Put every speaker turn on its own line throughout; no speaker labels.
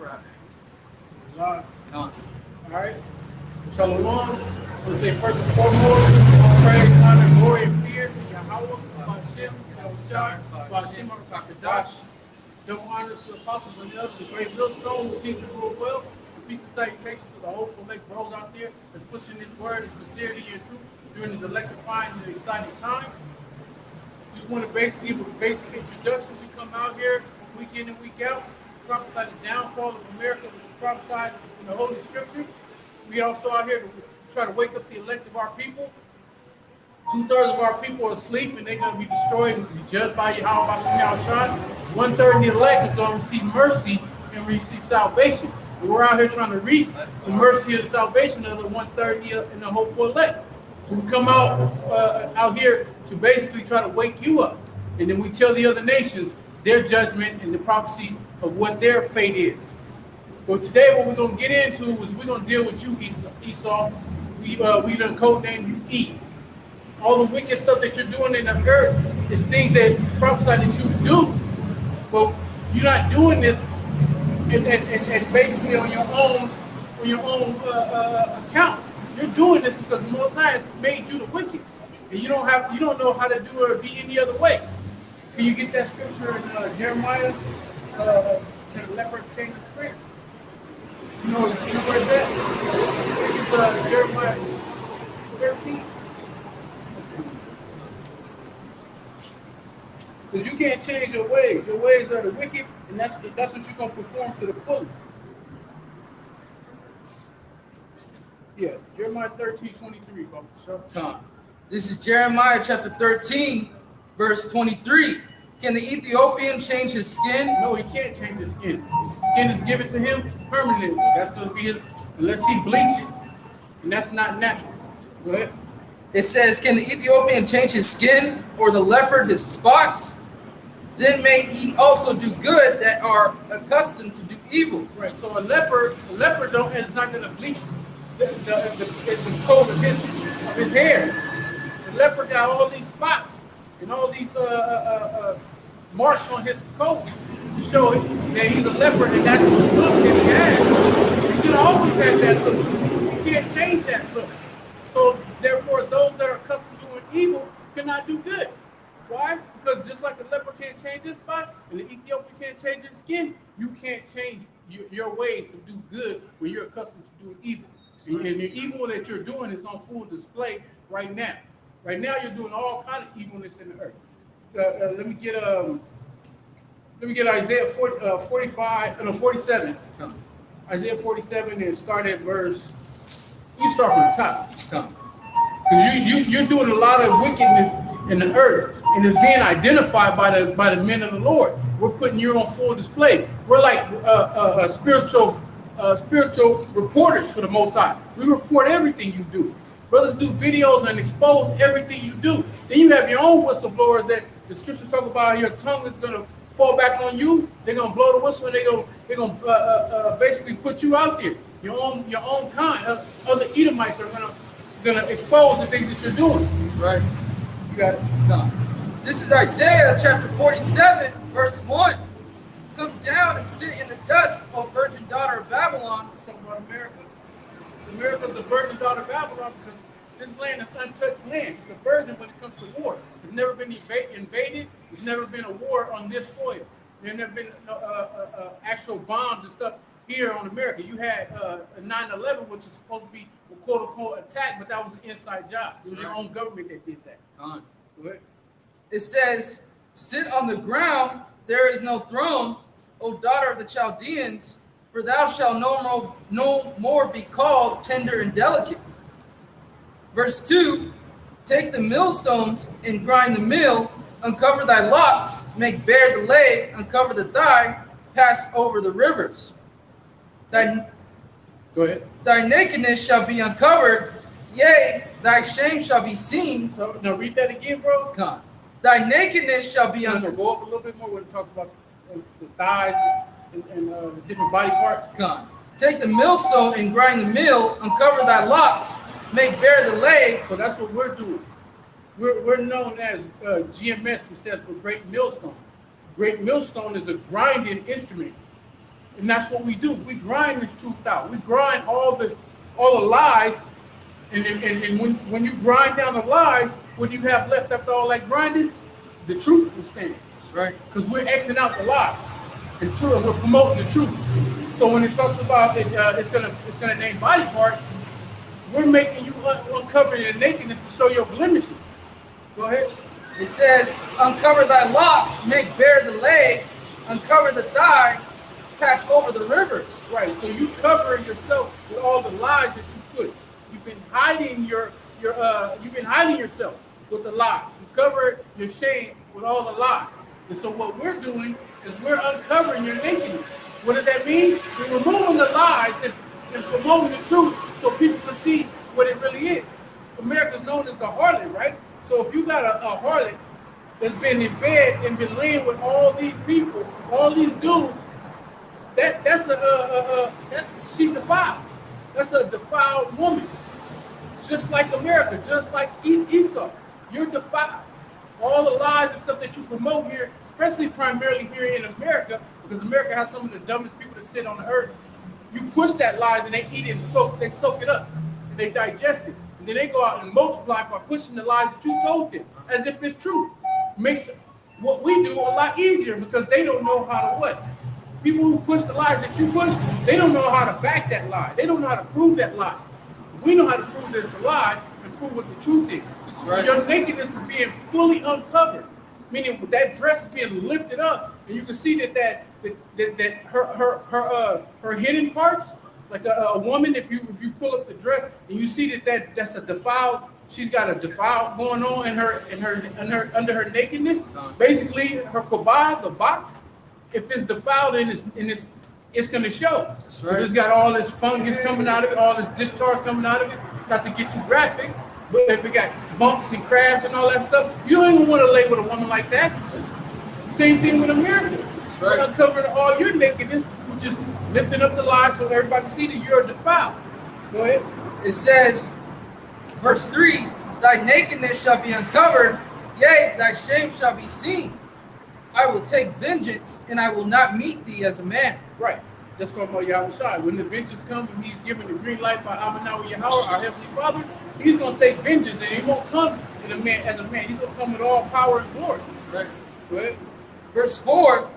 All right. Shalom. We'll say first and foremost, all praise, honor, glory, and fear to Yahweh, Hashem, Yahushua, Hashem, Kakadash. Double honors to the apostles and the others, the great millstone who teach and rule well. And peace and salutations to the whole select bros out there that's pushing this word in sincerity and truth during these electrifying and exciting times. Just want to basically give a basic introduction. We come out here week in and week out, prophesy the downfall of America, which is prophesied in the Holy Scriptures. We also are here to try to wake up the elect of our people. 2/3 of our people are asleep and they're going to be destroyed and be judged by Yahweh Shah. 1/3 of the elect is going to receive mercy and receive salvation. And we're out here trying to reach the mercy and the salvation of the 1/3 and the hopeful elect. So we come out here to basically try to wake you up. And then we tell the other nations their judgment and the prophecy of what their fate is. But today what we're going to get into is we're going to deal with you, Esau. We done codenamed you E. All the wicked stuff that you're doing in the earth is things that it's prophesied that you do. But you're not doing this and basically on your own account. You're doing this because the Most High has made you the wicked. And you don't know how to do it or be any other way. Can you get that scripture in Jeremiah? Can the leopard change his prayer? You know where it's at? I think it's Jeremiah 13. Because you can't change your ways. Your ways are the wicked, and that's what you're going to perform to the fullest. Yeah, Jeremiah 13:23, Baba.
This is Jeremiah chapter 13, verse 23. Can the Ethiopian change his skin?
No, he can't change his skin. His skin is given to him permanently. That's going to be his, unless he bleach it, and that's not natural. Go ahead.
It says, can the Ethiopian change his skin, or the leopard his spots? Then may he also do good that are accustomed to do evil.
Right. So a leopard is not going to bleach the coat of his hair. The leopard got all these spots and all these marks on his coat to show that he's a leopard and that's the look that he has. He's going to always have that look. You can't change that look. So therefore, those that are accustomed to doing evil cannot do good. Why? Because just like a leopard can't change his spot and the Ethiopian can't change his skin, you can't change your ways to do good when you're accustomed to doing evil. And the evil that you're doing is on full display right now. Right now, you're doing all kind of evilness in the earth. Let me get Isaiah 47. Isaiah 47 and start at verse. You start from the top. Because you're doing a lot of wickedness in the earth, and it's being identified by the men of the Lord. We're putting you on full display. We're like spiritual reporters for the Most High. We report everything you do. Brothers do videos and expose everything you do. Then you have your own whistleblowers that the scriptures talk about. Your tongue is going to fall back on you. They're going to blow the whistle. And they're going to basically put you out there. Your own kind. Other Edomites are going to expose the things that you're doing.
That's right.
You got it.
This is Isaiah chapter 47, verse 1. Come down and sit in the dust, O virgin daughter of Babylon.
Let's talk about America. America's the virgin daughter of Babylon because this land is untouched land. It's a virgin when it comes to war. It's never been invaded. There's never been a war on this soil. There's never been actual bombs and stuff here on America. You had 9/11, which is supposed to be a quote-unquote attack, but that was an inside job. It was your own government that did that.
Go ahead. It says, sit on the ground, there is no throne, O daughter of the Chaldeans, for thou shalt no more be called tender and delicate. Verse 2, take the millstones and grind the mill, uncover thy locks, make bare the leg, uncover the thigh, pass over the rivers.
Go ahead.
Thy nakedness shall be uncovered, yea, thy shame shall be seen.
So now read that again, bro.
Come. Thy nakedness shall be
uncovered. Go up a little bit more when it talks about the thighs and the different body parts.
Come. Take the millstone and grind the mill, uncover thy locks, make bare the leg.
So that's what we're doing. We're known as GMS, which stands for Great Millstone. Great Millstone is a grinding instrument. And that's what we do. We grind this truth out. We grind all the lies. And when you grind down the lies, what do you have left after all that grinding? The truth will stand.
That's right.
Because we're Xing out the lies. The truth, we're promoting the truth. So when it talks about it, it's gonna name body parts, we're making you uncover your nakedness to show your blemishes. Go ahead.
It says, uncover thy locks, make bare the leg, uncover the thigh, pass over the rivers.
Right. So you cover yourself with all the lies that you put. You've been hiding you've been hiding yourself with the lies. You cover your shame with all the lies. And so what we're doing is we're uncovering your nakedness. What does that mean? We're removing the lies and promoting the truth so people can see what it really is. America's known as the harlot, right? So if you got a harlot that's been in bed and been laying with all these people, all these dudes, she's defiled. That's a defiled woman. Just like America, just like Esau. You're defiled. All the lies and stuff that you promote here, especially primarily here in America, because America has some of the dumbest people that sit on the earth. You push that lies and they eat it and they soak it up and they digest it. And then they go out and multiply by pushing the lies that you told them as if it's true. Makes what we do a lot easier because they don't know how to what? People who push the lies that you push, they don't know how to back that lie. They don't know how to prove that lie. We know how to prove that it's a lie and prove what the truth is. Right. Your nakedness is being fully uncovered, meaning that dress is being lifted up, and you can see that her hidden parts, like a woman, if you pull up the dress and you see that's a defiled, she's got a defiled going on in her under her nakedness. Basically, her kabah, the box, if it's defiled and it's going to show. That's right. It's got all this fungus coming out of it, all this discharge coming out of it. Not to get too graphic, but if it got bumps and crabs and all that stuff, you don't even want to lay with a woman like that. Same thing with America. That's right. We're uncovering all your nakedness, we're just lifting up the lies so everybody can see that you're defiled. Go ahead.
It says, verse 3, thy nakedness shall be uncovered, yea, thy shame shall be seen. I will take vengeance, and I will not meet thee as a man.
Right. That's talking about Yahweh. When the vengeance comes and he's given the green light by Abanawi Yahweh, our Heavenly Father, he's going to take vengeance, and he won't come as a man. He's going to come with all power and glory.
Right.
Go ahead.
Verse 4,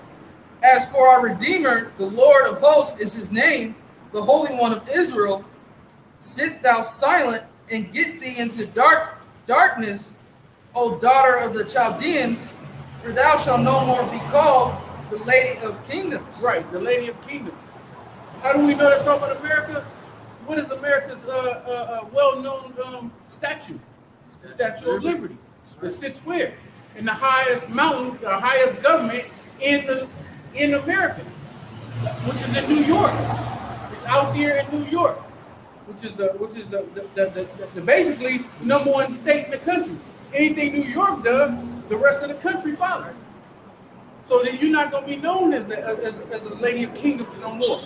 as for our Redeemer, the Lord of hosts is his name, the Holy One of Israel, sit thou silent and get thee into darkness, O daughter of the Chaldeans, for thou shalt no more be called the Lady of Kingdoms.
Right, the Lady of Kingdoms. How do we know that's talking about America? What is America's well-known statue? The Statue of Liberty. It sits where? In the highest mountain, the highest government in America, which is in New York. It's out there in New York, which is the basically number one state in the country. Anything New York does, the rest of the country follows. So then you're not going to be known as a Lady of Kingdoms no more.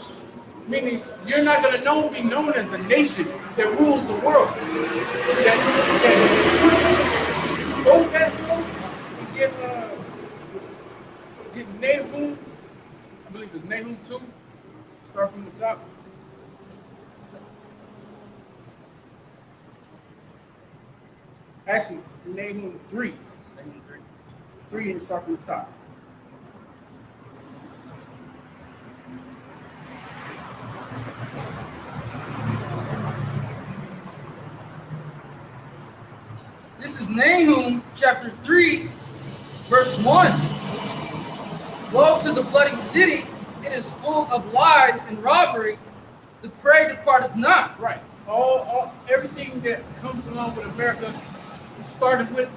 Meaning you're not going to be known as the nation that rules the world. Go back and get Nahum. I believe it's Nahum 2. Start from the top. Actually, Nahum 3. Nahum 3. 3 and start from the top.
This is Nahum chapter 3, verse 1. Woe to the bloody city, it is full of lies and robbery, the prey departeth not.
Right. Everything that comes along with America started with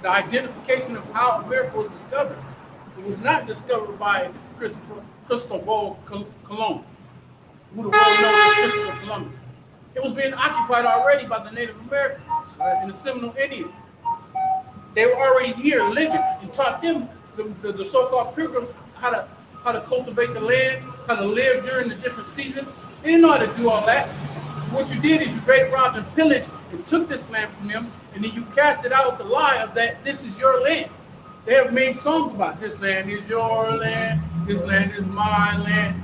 the identification of how America was discovered. It was not discovered by Cristobal Colon, who the world knows as Christopher Columbus. It was being occupied already by the Native Americans and the Seminole Indians. They were already here living and taught them, the so-called pilgrims, how to cultivate the land, how to live during the different seasons. They didn't know how to do all that. What you did is you raided, robbed, and pillaged and took this land from them, and then you casted out the lie of that this is your land. They have made songs about this land is your land, this land is my land.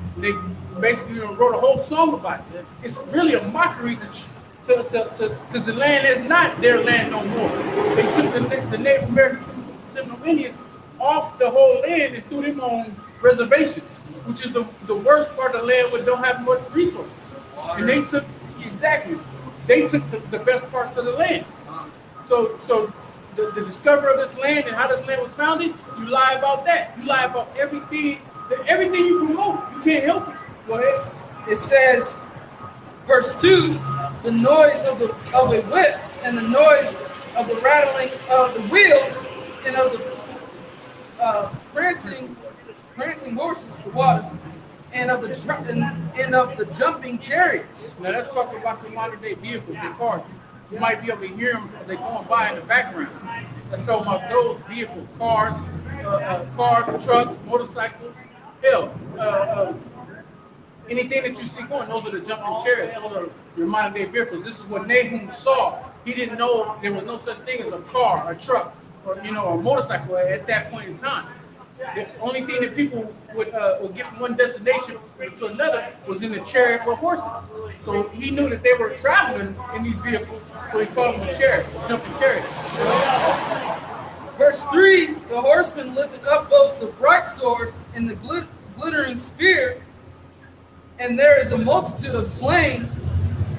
basically wrote a whole song about it. It's really a mockery because the land is not their land no more. They took the Native American Seminole Indians off the whole land and threw them on reservations, which is the worst part of the land where they don't have much resources. And they took the best parts of the land. So the discovery of this land and how this land was founded, you lie about that. You lie about everything you promote. You can't help it. Go ahead.
It says, verse 2, the noise of a whip and the noise of the rattling of the wheels and of the prancing horses, the water, and of the jumping chariots.
Now let's talk about some modern day vehicles and cars. You might be able to hear them as they're going by in the background. Let's talk about those vehicles, cars, trucks, motorcycles, hell, anything that you see going, those are the jumping chariots. Those are your modern day vehicles. This is what Nahum saw. He didn't know there was no such thing as a car, a truck, or a motorcycle at that point in time. The only thing that people would get from one destination to another was in the chariot with horses. So he knew that they were traveling in these vehicles, so he called them a chariot, jumping chariot.
Verse 3, the horseman lifted up both the bright sword and the glittering spear, and there is a multitude of slain.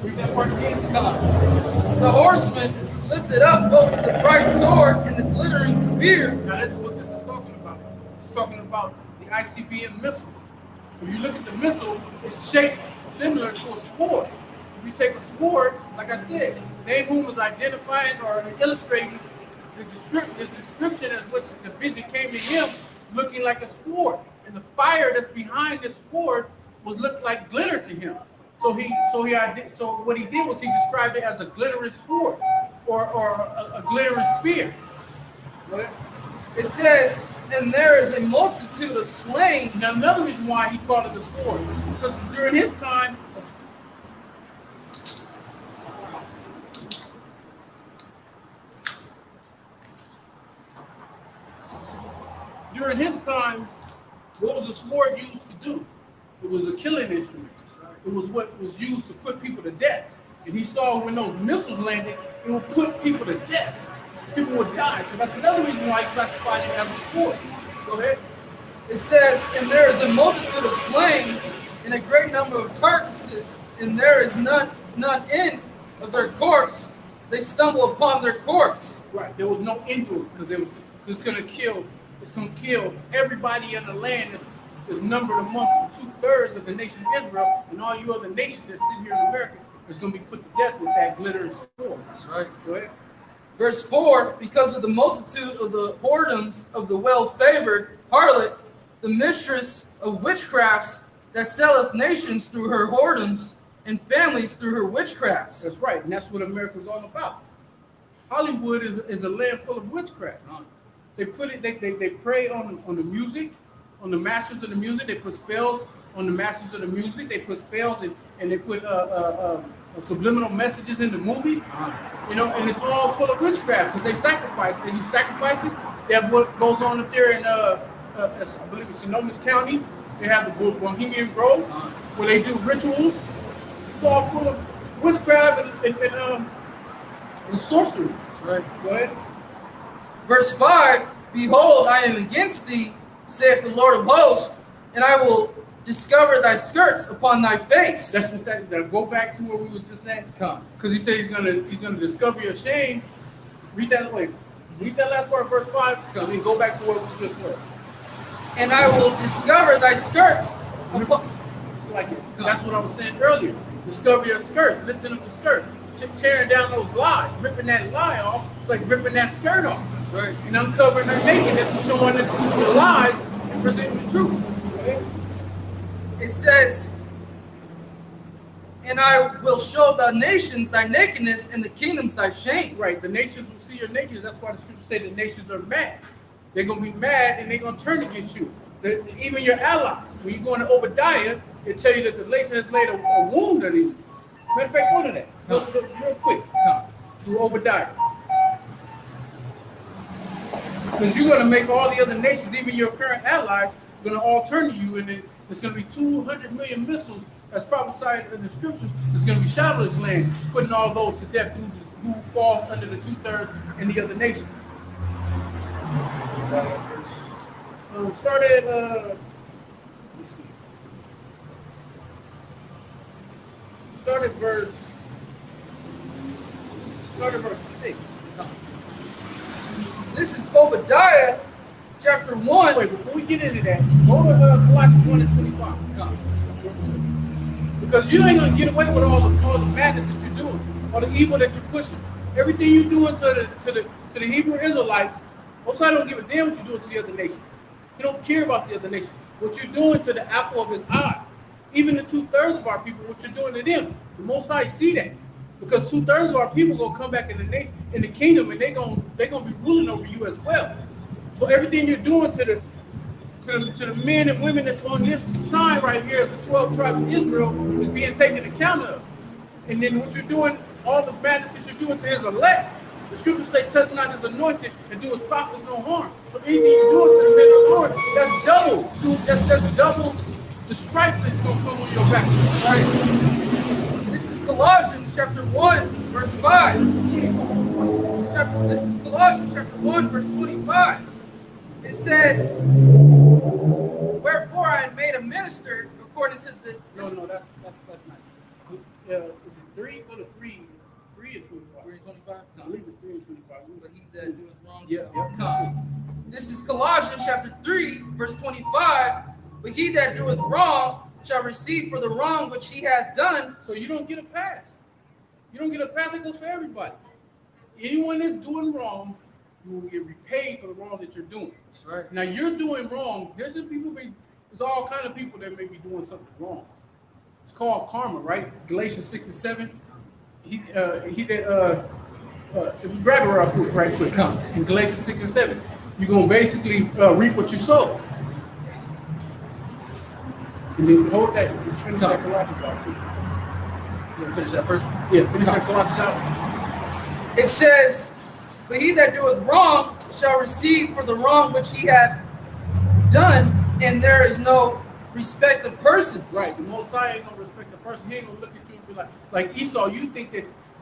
Read that part again.
Come on. The horseman lifted up both the bright sword and the glittering spear.
Now this is what this is talking about. It's talking about the ICBM missiles. If you look at the missile, it's shaped similar to a sword. If you take a sword, like I said, Nahum was identifying or illustrating the description as which the vision came to him looking like a sword. And the fire that's behind this sword was looked like glitter to him. So what he did was he described it as a glittering sword or a glittering spear.
It says, and there is a multitude of slain.
Now another reason why he called it a sword, because during his time, what was a sword used to do? It was a killing instrument. It was what was used to put people to death. And he saw when those missiles landed, it would put people to death. People would die. So that's another reason why he classified it as a sword. Go ahead.
It says, and there is a multitude of slain and a great number of carcasses, and there is none end of their corpse. They stumble upon their corpse.
Right. There was no end to it because it's going to kill everybody in the land is numbered amongst the 2/3 of the nation of Israel, and all you other nations that sit here in America is going to be put to death with that glittering sword.
That's right.
Go ahead.
Verse 4, because of the multitude of the whoredoms of the well-favored harlot, the mistress of witchcrafts that selleth nations through her whoredoms and families through her witchcrafts.
That's right, and that's what America's all about. Hollywood is a land full of witchcraft. They prey on the music, on the masters of the music. They put spells on the masters of the music. They put spells and they put subliminal messages in the movies. And it's all full of witchcraft because they sacrifice. They do sacrifices. They have what goes on up there in I believe it's Sonoma County. They have the Bohemian Grove where they do rituals. It's all full of witchcraft and sorcery.
That's right.
Go ahead.
Verse 5, behold, I am against thee, saith the Lord of hosts, and I will discover thy skirts upon thy face.
That's what that go back to where we was just at.
Come.
Because he said he's gonna discover your shame. Read that last part, verse 5, and then go back to where we just were.
And I will discover thy skirts upon.
It's like it. That's what I was saying earlier. Discover your skirt, lifting up the skirt, tearing down those lies, ripping that lie off. It's like ripping that skirt off.
That's right.
And uncovering her nakedness and showing the lies and presenting the truth. Okay?
It says, and I will show the nations thy nakedness and the kingdoms thy shame.
Right, the nations will see your nakedness. That's why the scripture say the nations are mad. They're going to be mad and they're going to turn against you. Even your allies. When you go into Obadiah, it tell you that the nation has laid a wound on you. Matter of fact, go to that. Go real quick. To Obadiah. Because you're going to make all the other nations, even your current allies, going to all turn to you, and There's going to be 200 million missiles, as prophesied in the scriptures. There's going to be shot of this land, putting all those to death who falls under the 2/3 and the other nations. Start at let's see. Start at verse 6.
This is Obadiah chapter 1.
Wait, before we get into that, go to Colossians 1 and 25. Because you ain't gonna get away with all the madness that you're doing, all the evil that you're pushing. Everything you're doing to the Hebrew Israelites, Most High don't give a damn what you're doing to the other nations. He don't care about the other nations. What you're doing to the apple of his eye. Even the 2/3 of our people, what you're doing to them, the Most High see that. Because 2/3 of our people gonna come back in the kingdom, and they're gonna be ruling over you as well. So everything you're doing to the men and women that's on this sign right here as the 12 tribes of Israel is being taken account of. And then what you're doing, all the madness that you're doing to his elect, the scriptures say, touch not his anointed and do his prophets no harm. So anything you're doing to the men of the Lord, that's double. That's double the stripes that's going to come on your back. Right?
This is Colossians chapter 1, verse 5. This is Colossians chapter 1, verse 25. It says, wherefore I am made a minister according to the...
No, that's not. Is it 3? Go to 3. 3 and 25.
3 and 25?
I believe it's 3 and 25.
But he that doeth wrong
Yeah,
shall
yeah.
come. This is Colossians chapter 3, verse 25. But he that doeth wrong shall receive for the wrong which he hath done.
So you don't get a pass. You don't get a pass. It goes for everybody. Anyone that's doing wrong, you will get repaid for the wrong that you're doing.
That's right.
Now you're doing wrong. There's all kind of people that may be doing something wrong. It's called karma, right? Galatians 6 and 7. If you grab it right quick, come in Galatians 6 and 7, you're gonna basically reap what you sow. And then hold that. Finish that Colossians out too.
You want to finish that first?
Yeah, finish that Colossians out.
It says, but he that doeth wrong shall receive for the wrong which he hath done, and there is no respect of persons.
Right. The Most High ain't gonna respect the person. He ain't gonna look at you and be like Esau. You think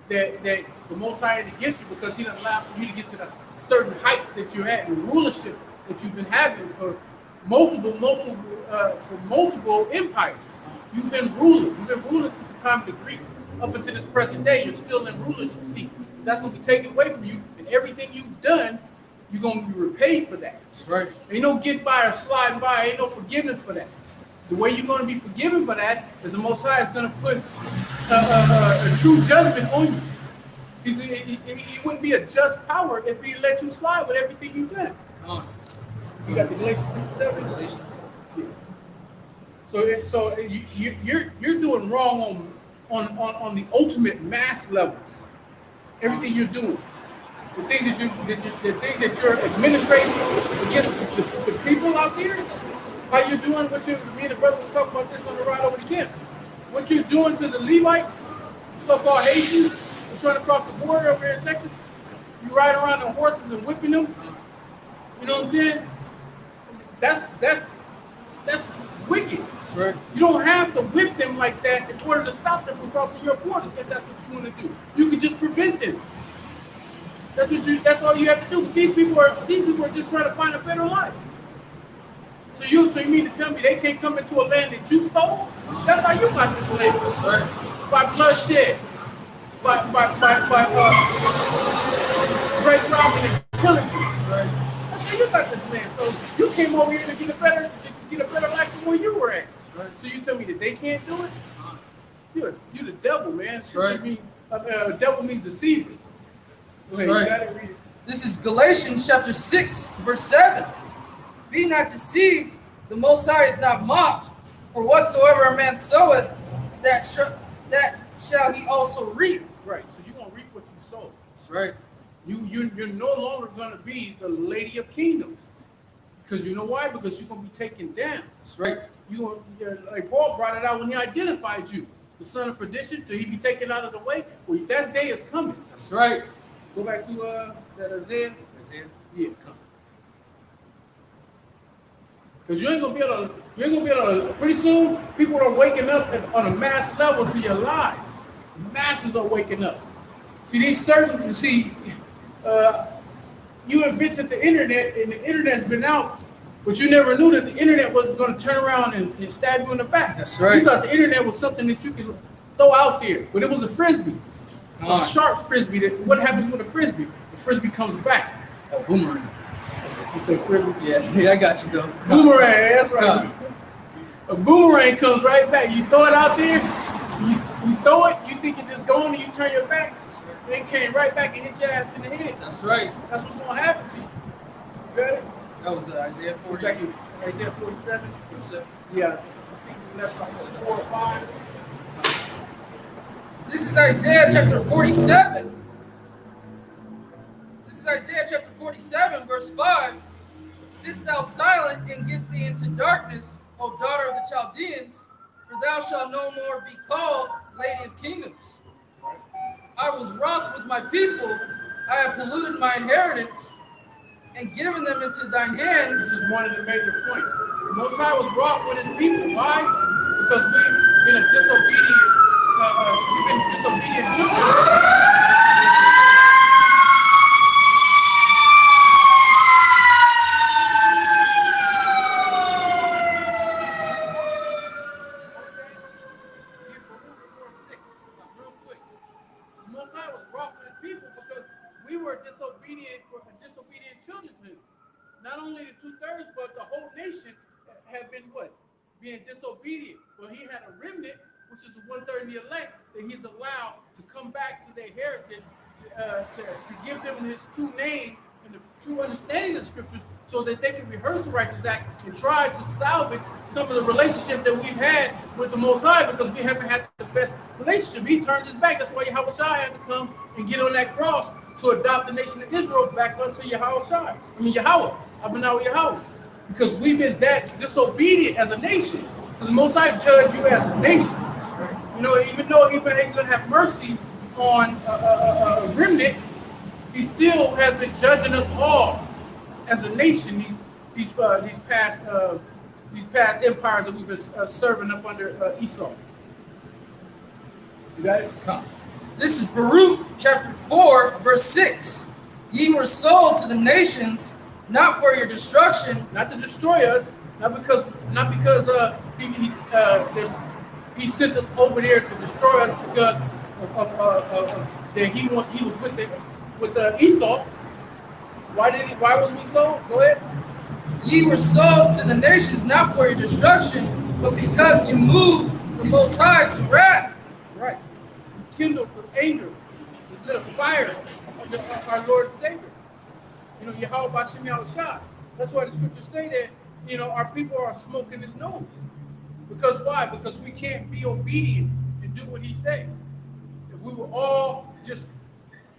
that the Most High is against you because he doesn't allow you to get to the certain heights that you're at and rulership that you've been having for multiple empires. You've been ruling. You've been ruling since the time of the Greeks up until this present day. You're still in rulership. See, that's gonna be taken away from you, and everything you've done, you're gonna be repaid for that.
That's right.
Ain't no get by or slide by. Ain't no forgiveness for that. The way you're going to be forgiven for that is the Most High is going to put a true judgment on you. He wouldn't be a just power if he let you slide with everything you've done.
Come on.
You got the Galatians 6 and 7.
Galatians.
Yeah. So you're doing wrong on the ultimate mass levels. Everything you're doing, the things that you're administrating against the people out there. How you're doing me and the brother was talking about this on the ride over the camp. What you're doing to the Levites, so-called Haitians, who's trying to cross the border over here in Texas. You ride around on horses and whipping them. You know what I'm saying? That's wicked.
That's right.
You don't have to whip them like that in order to stop them from crossing your borders if that's what you want to do. You can just prevent them. That's all you have to do. These people are just trying to find a better life. So you mean to tell me they can't come into a land that you stole? That's how you got this land.
Right.
By bloodshed, by great robbing and killing.
Right.
That's how you got this land. So you came over here to get a better life from where you were at.
Right.
So you tell me that they can't do it? You're the devil, man.
Right.
Devil means deceiver. Go ahead,
Right.
you gotta read it.
This is Galatians chapter 6, verse 7. Be not deceived, the Most High is not mocked, for whatsoever a man soweth, that shall he also reap.
Right. So you're gonna reap what you sow.
That's right.
You're no longer gonna be the lady of kingdoms. Because you know why? Because you're gonna be taken down.
That's right.
Like Paul brought it out when he identified you, the son of perdition, till he be taken out of the way. Well, that day is coming.
That's right.
Go back to that Isaiah.
Isaiah.
Yeah, come. Because you ain't gonna be able to, pretty soon, people are waking up on a mass level to your lies. Masses are waking up. Uh, you invented the internet, and the internet's been out, but you never knew that the internet was going to turn around and stab you in the back.
That's right.
You thought the internet was something that you could throw out there, but it was a frisbee,
Come
a
on.
sharp frisbee. What happens with a frisbee? The frisbee comes back.
A boomerang.
You say frisbee?
Yeah, I got you though.
Boomerang, that's right.
Come.
A boomerang comes right back. You throw it out there, you throw it, you think it's just going, and you turn your back, and it came right back and hit your ass in the head.
That's right.
That's what's going to happen to you. You got it?
That was Isaiah 40.
Back in Isaiah 47. Yeah, I think we left off at 4 or 5.
This is Isaiah chapter 47. This is Isaiah chapter 47, verse 5. Sit thou silent and get thee into darkness, O daughter of the Chaldeans, for thou shalt no more be called Lady of Kingdoms. I was wroth with my people, I have polluted my inheritance, and given them into thine hand.
This is one of the major points. The Most High was wroth with his people. Why? Because we've been disobedient children. Real quick. The Most High was wroth with his people because we were disobedient children to him. Not only the 2/3, but the whole nation had been what? Being disobedient. But he had a remnant, which is the 1/3 of the elect, that he's allowed to come back to their heritage, to give them his true name and the true understanding of the scriptures, so that they can rehearse the righteous act and try to salvage some of the relationship that we've had with the Most High, because we haven't had the best relationship. He turned his back. That's why Yahweh Shai had to come and get on that cross to adopt the nation of Israel back unto Yahweh Shai. Yahweh. Abanawa Yahweh. Because we've been that disobedient as a nation. Because the Most High judge you as a nation. You know, even though he's going to have mercy on a remnant, he still has been judging us all as a nation. These past empires that we've been serving up under Esau. You got it?
Come. This is Baruch chapter 4, verse 6. Ye were sold to the nations, not for your destruction,
Not to destroy us, not because he sent us over there to destroy us because that he was with Esau. Why was we sold? Go ahead.
Ye were sold to the nations, not for your destruction, but because you moved the Most High to wrath.
Right. We kindled with anger. We lit a fire under our Lord and Savior. You know, Yahweh B'Shem Yahushua. That's why the scriptures say that, you know, our people are smoking his nose. Because why? Because we can't be obedient and do what he said. If we were all just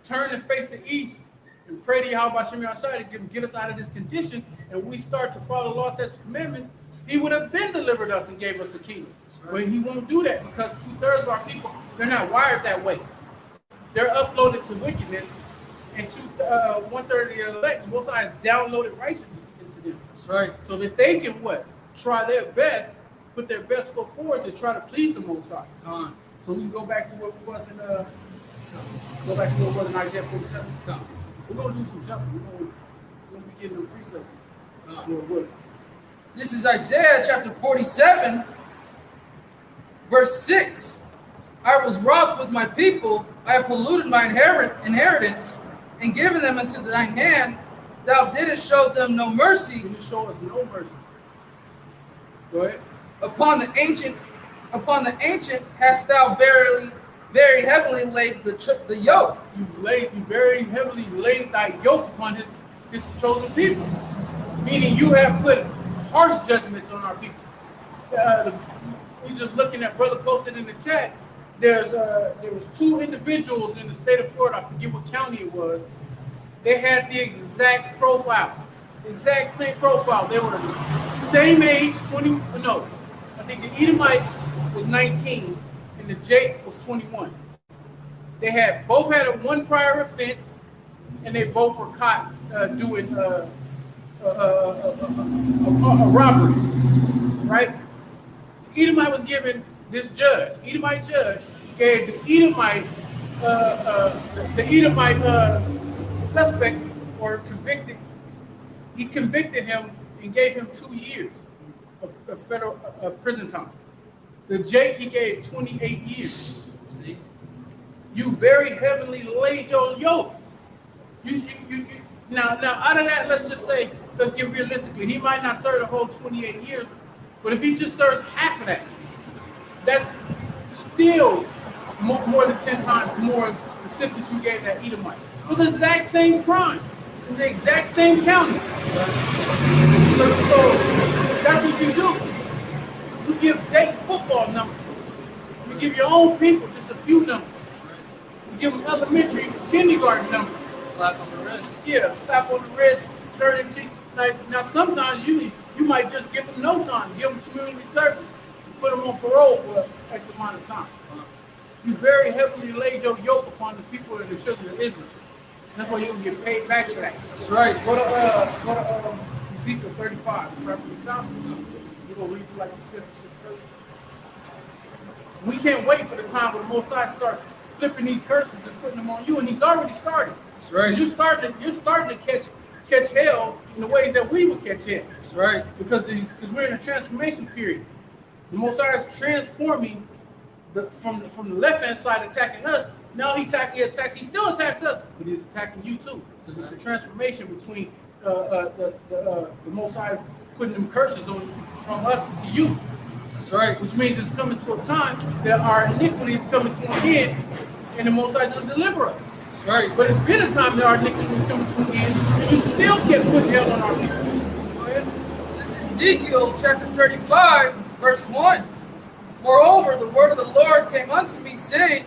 turn and face the east and pray to Yahweh B'Shem Yahushua to get us out of this condition, and we start to follow law, statutes, commandments, he would have been delivered us and gave us a kingdom.
Right.
But he won't do that because 2/3 of our people, they're not wired that way. They're uploaded to wickedness, and 1/3 of the elect, Most High has downloaded righteousness into them.
That's right.
So that they can what? Try their best, put their best foot forward to try to please the Most High.
Come on.
So we can go back to what it was in Isaiah 47.
Come.
We're gonna do some jumping. We're gonna be getting them precepts.
Come. This is Isaiah chapter 47, verse 6. I was wroth with my people, I have polluted my inheritance, and given them into thine hand. Thou didst show them no mercy.
You didn't show us no mercy. Go ahead.
Upon the ancient hast thou very heavily laid the yoke.
You very heavily laid thy yoke upon his chosen people. Meaning you have put harsh judgments on our people. We just looking at brother posted in the chat. There was 2 individuals in the state of Florida. I forget what county it was. They had the exact profile, exact same profile. They were the same age, 20. No, I think the Edomite was 19 and the Jake was 21. They both had one prior offense, and they both were caught doing a robbery, right? The Edomite was given this judge. Edomite judge gave the Edomite suspect or convicted. He convicted him and gave him 2 years of federal prison time. The Jake he gave 28 years.
See?
You very heavily laid your yoke. Now out of that, let's just say, let's get realistically, he might not serve the whole 28 years, but if he just serves half of that, that's still more than 10 times more the sentence you gave that Edomite. For the exact same crime, in the exact same county. So that's what you do. You give Jake football numbers. You give your own people just a few numbers. You give them elementary, kindergarten numbers.
Slap on the wrist.
Yeah, slap on the wrist, turn the cheek. Like, now sometimes you might just give them no time, give them community service, put them on parole for X amount of time. You very heavily laid your yoke upon the people of the children of Israel. That's why you're gonna get paid back for that.
That's right.
Go to Ezekiel 35. It's right from the top. We're gonna read to like the 5th. We can't wait for the time when the Mosai start flipping these curses and putting them on you, and he's already started.
That's right.
You're starting to catch hell in the ways that we would catch hell.
That's right.
Because we're in a transformation period. The Mosai is transforming from the left hand side attacking us. Now he still attacks us, but he's attacking you too. Because it's a transformation between the Mosai putting them curses on from us to you.
That's right.
Which means it's coming to a time that our iniquity is coming to an end, and the Mosai is going to deliver us.
That's right.
But it's been a time that our iniquity was coming to an end, and you still kept putting hell on our people. Go ahead.
This is Ezekiel chapter 35, verse 1. Moreover, the word of the Lord came unto me, saying,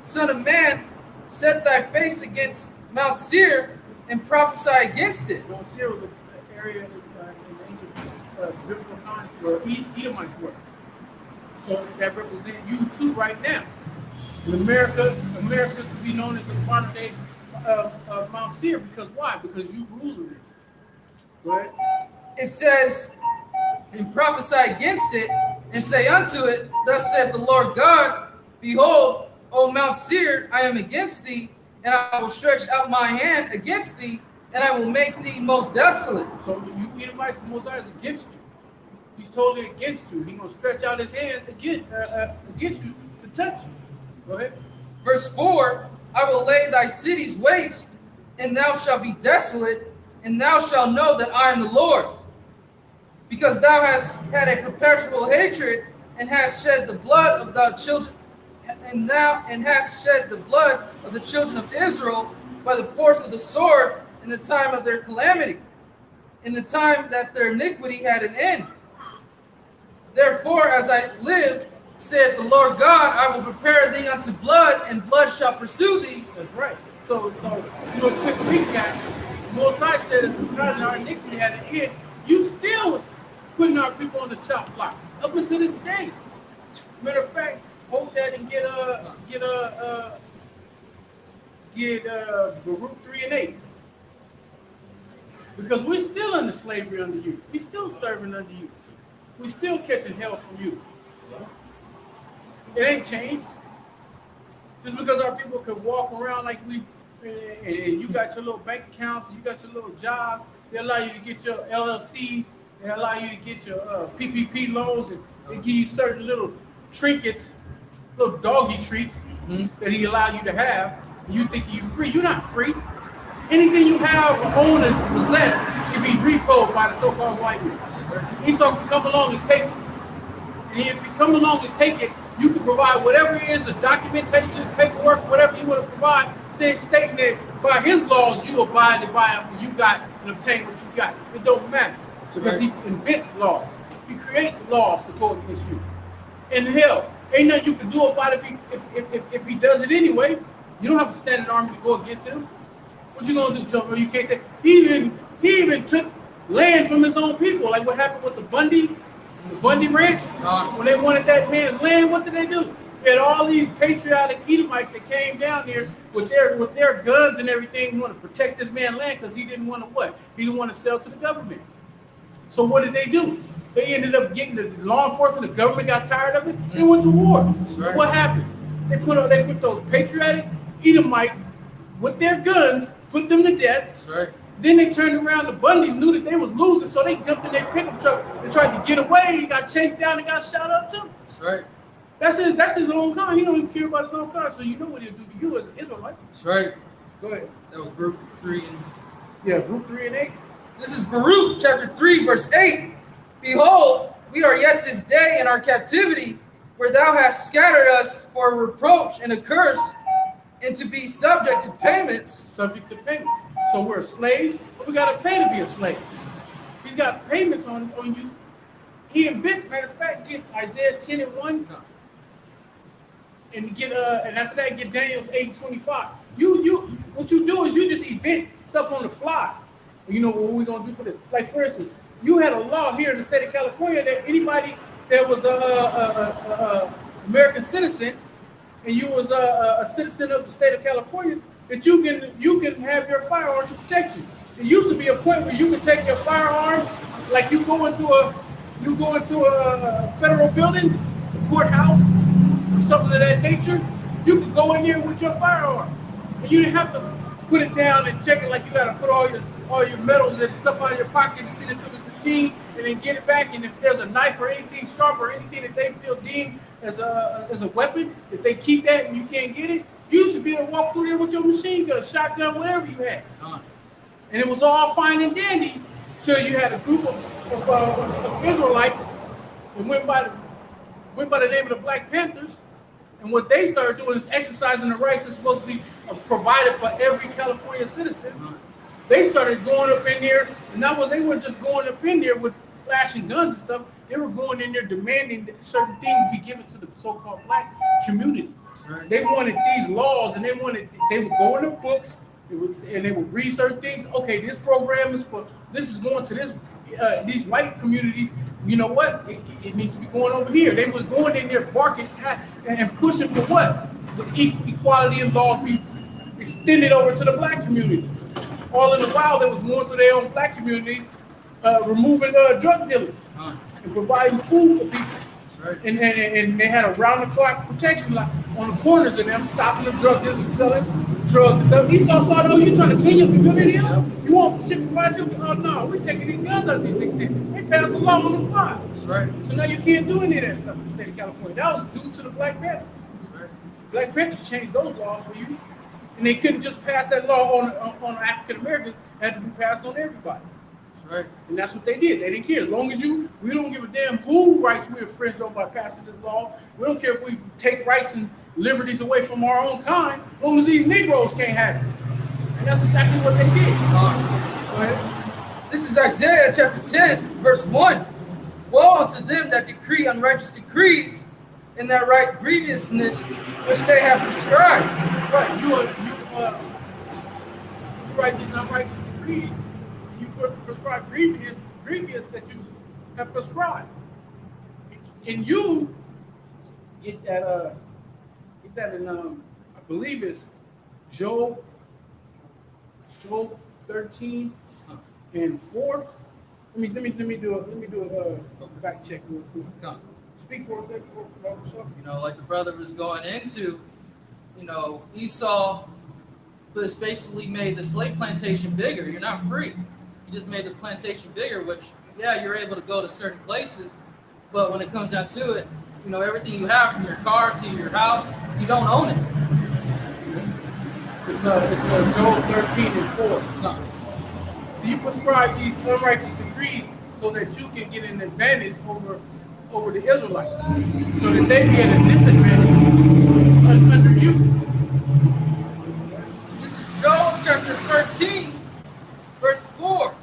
Son of man, set thy face against Mount Seir, and prophesy against it.
Mount Seir was an area in ancient biblical times where Edomites were. So that represents you too right now. In America to be known as the modern day Mount Seir, because why? Because you rule in this. Go ahead.
It says, and prophesy against it, and say unto it, Thus saith the Lord God, Behold, O Mount Seir, I am against thee, and I will stretch out my hand against thee, and I will make thee most desolate.
So you Edomites, the Mosai is against you. He's totally against you. He's going to stretch out his hand against you to touch you. Go ahead.
Verse 4, I will lay thy cities waste, and thou shalt be desolate, and thou shalt know that I am the Lord. Because thou hast had a perpetual hatred, and hast shed the blood of thy children, and hast shed the blood of the children of Israel by the force of the sword in the time of their calamity, in the time that their iniquity had an end. Therefore, as I live, saith the Lord God, I will prepare thee unto blood, and blood shall pursue thee.
That's right. So do a quick recap. Mosai said at the time our iniquity had an end, you still was putting our people on the chop block up until this day. Matter of fact, hold that and get Baruch 3 and 8. Because we're still under slavery under you. We're still serving under you. We're still catching hell from you. It ain't changed. Just because our people could walk around like we, and you got your little bank accounts, and you got your little job, they allow you to get your LLCs, they allow you to get your PPP loans, and they give you certain little trinkets, little doggy treats that he allow you to have. And you think you're free. You're not free. Anything you have, own, and possess can be repoed by the so-called white man. Esau can come along and take it. And if you come along and take it, you can provide whatever it is, the documentation, paperwork, whatever you want to provide, stating that by his laws you abided by him and you got and obtained what you got. It don't matter. Because he invents laws. He creates laws to go against you. And hell, ain't nothing you can do about it if he does it anyway. You don't have a standing army to go against him. What you gonna do? Tell him you can't take? He even took land from his own people, like what happened with the Bundy Ranch. When they wanted that man's land, what did they do? at all these patriotic Edomites that came down there with their guns and everything, want to protect this man's land because he didn't want to what? He didn't want to sell to the government. So what did they do? They ended up getting the law enforcement. The government got tired of it. They went to war.
Right.
What happened? They put those patriotic Edomites with their guns, put them to death.
That's right.
Then they turned around. The Bundys knew that they was losing, so they jumped in their pickup truck and tried to get away. He got chased down and got shot up too.
That's right.
That's his own kind. He don't even care about his own kind. So you know what he'll do to you as an Israelite.
That's right.
Go ahead.
That was Baruch 3 and
Yeah, group 3 and 8.
this is Baruch chapter 3, verse 8. Behold, we are yet this day in our captivity, where thou hast scattered us for a reproach and a curse, and to be subject to payments.
Subject to payment. So we're slaves, but we got to pay to be a slave. He's got payments on you. He and Bith, matter of fact, get Isaiah 10 and 1. And get and after that get Daniel's 8:25. What you do is you just invent stuff on the fly. You know what we're gonna do for this? Like for instance, you had a law here in the state of California that anybody that was a American citizen and you was a citizen of the state of California, that you can have your firearm to protect you. It used to be a point where you could take your firearm, like you go into a federal building, a courthouse, or something of that nature. You could go in there with your firearm, and you didn't have to put it down and check it like you got to put all your medals and stuff out of your pocket and send it through the machine and then get it back. And if there's a knife or anything sharp or anything that they feel deemed as a weapon, if they keep that and you can't get it, you should be able to walk through there with your machine gun, shotgun, whatever you had. And it was all fine and dandy till you had a group of Israelites that went by the name of the Black Panthers. And what they started doing is exercising the rights that's supposed to be provided for every California citizen. They started going up in there, and they weren't just going up in there with flashing guns and stuff. They were going in there demanding that certain things be given to the so-called black community. Right. They wanted these laws, and they would go in the books, and they would read certain things. Okay, this program is this is going to these white communities. You know what? It needs to be going over here. They was going in there barking at and pushing for what? The equality and laws be extended over to the black communities. All in the while, they was going through their own black communities, removing drug dealers and providing food for people. Right. And they had a round-the-clock protection line on the corners of them, stopping the drug dealers from selling drugs and stuff. Esau saw, oh, you trying to clean your community up? You want shit provide you? Oh, no, we're taking these guns out of these things. They passed a law on the fly. That's right. So now you can't do any of that stuff in the state of California. That was due to the Black Panthers. That's right. Black Panthers changed those laws for you. And they couldn't just pass that law on African Americans. It had to be passed on everybody. Right. And that's what they did. They didn't care. As long as we don't give a damn who rights we infringe on by passing this law. We don't care if we take rights and liberties away from our own kind, as long as these Negroes can't have it. And that's exactly what they did. Go ahead.
This is Isaiah chapter 10, verse 1. Woe unto them that decree unrighteous decrees in that right grievousness which they have prescribed.
Right. You write these unrighteous decrees. Prescribe grievous that you have prescribed, and you get that in I believe it's Job 13 and 4. Let me do a fact check real quick.
Come.
Speak for a second.
You know, like the brother was going into, Esau was basically made the slave plantation bigger. You're not free. You just made the plantation bigger, which, yeah, you're able to go to certain places, but when it comes down to it, everything you have from your car to your house, you don't own it.
It's Job 13 and 4. No. So you prescribe these unrighteous decrees so that you can get an advantage over the Israelites, so that they be at a disadvantage under you.
This is Job chapter 13. Verse 4,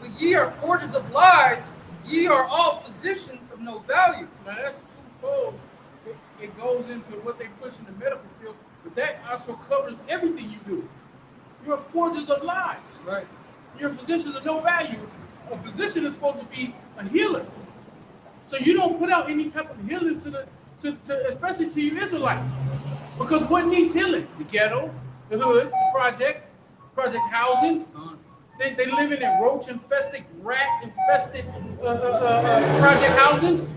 but ye are forgers of lies, ye are all physicians of no value.
Now that's twofold. It goes into what they push in the medical field, but that also covers everything you do. You're forgers of lies.
Right.
You're physicians of no value. A physician is supposed to be a healer. So you don't put out any type of healing to especially to you Israelites. Because what needs healing? The ghetto, the hoods, the projects, project housing. They living in roach-infested, rat-infested project housing.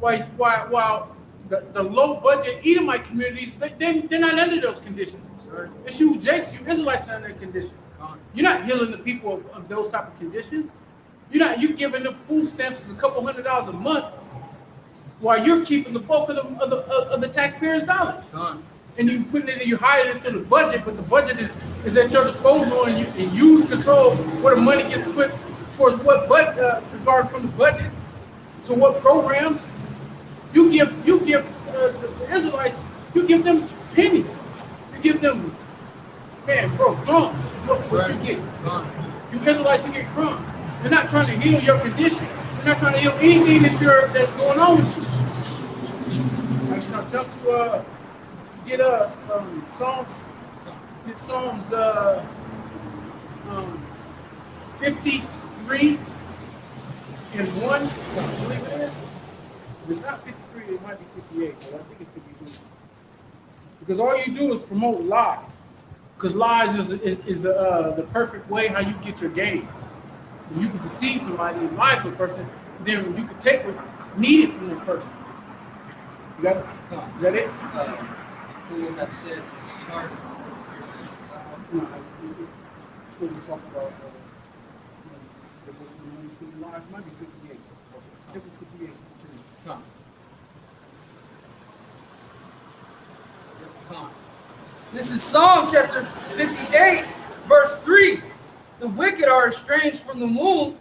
While the low-budget Edomite communities, they're not under those conditions.
Right.
It's you, Jakes, you Israelites are under conditions. You're not healing the people of those type of conditions. You giving them food stamps a couple $100 a month, while you're keeping the bulk of the taxpayers' dollars. And you putting it, you hiding it through the budget, but the budget is at your disposal, and you control where the money gets put towards what regard from the budget to what programs. You give the Israelites, you give them pennies, you give them, man, bro, crumbs is what you get. You Israelites, you get crumbs. They're not trying to heal your condition. They're not trying to heal anything that's going on with you. I'm just gonna jump to get us Psalms 53 and 1. I believe it is. If it's not 53, it might be 58, but I think it's 53. Because all you do is promote lies. Because lies is the perfect way how you get your gain. If you can deceive somebody and lie to a person, then you can take what needed from that person. You got it? Is that it?
Who have said it's hard.
No, we're talking about the lies. Might be 58. Check it 58.
Come. This is Psalm chapter 58, verse 3. The wicked are estranged from the womb.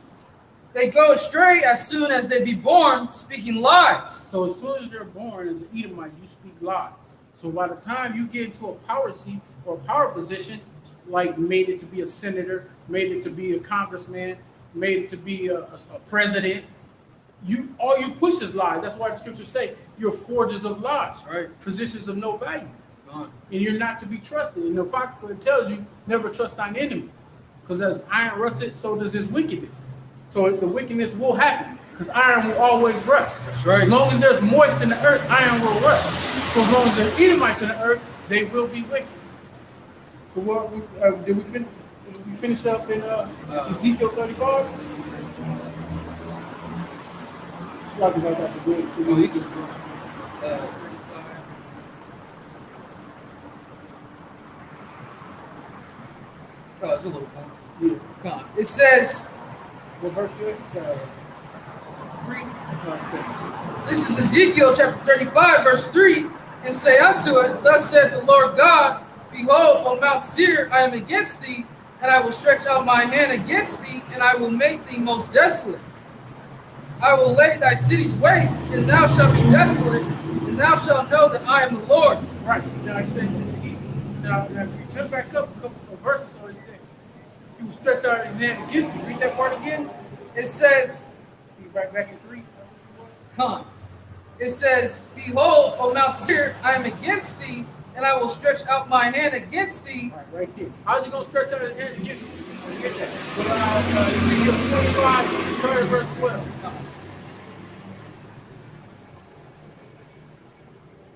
They go astray as soon as they be born, speaking lies.
So as soon as you're born as an Edomite, you speak lies. So by the time you get into a power seat or a power position, like made it to be a senator, made it to be a congressman, made it to be a president, all you push is lies. That's why the scriptures say you're forgers of lies, right? Physicians of no value. And you're not to be trusted. In the Apocrypha, it tells you never trust thine enemy. Because as iron rusted, so does his wickedness. So the wickedness will happen. Because iron will always rust.
That's right.
As long as there's moist in the earth, iron will rust. So as long as there's Edomites in the earth, they will be wicked. So what did we finish up in Ezekiel 35? It's like I got to do it.
Oh, he can 35. Oh, it's a little more.
Yeah.
Come on. It says,
What verse you at? 3.
this is Ezekiel chapter 35, verse 3, and say unto it, Thus saith the Lord God, Behold, on Mount Seir I am against thee, and I will stretch out my hand against thee, and I will make thee most desolate. I will lay thy cities waste, and thou shalt be desolate, and thou shalt know that I am the Lord.
Right. Now he said, now if you jump back up a couple of verses, so he said, he will stretch out his hand against you. Read that part again.
It says,
You back in 3.
Come. It says, Behold, O Mount Seir, I am against thee, and I will stretch out my hand against thee.
All right there. How's he going to stretch out his hand against you? Let's get that. Well, Ezekiel 25, turn to verse 12.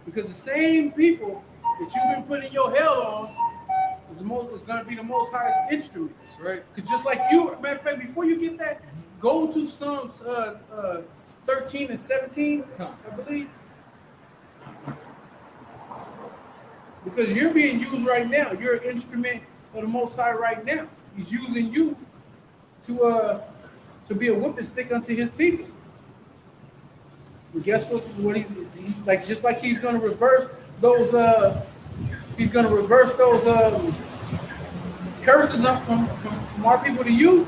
Because the same people that you've been putting your hell on is going to be the most highest instruments, right? Because just like you, matter of fact, before you get that, go to Psalms 13 and 17, I believe. Because you're being used right now. You're an instrument of the Most High right now. He's using you to be a whipping stick unto his people. And guess what he like? Just like he's going to reverse those. He's going to reverse those curses up from our people to you.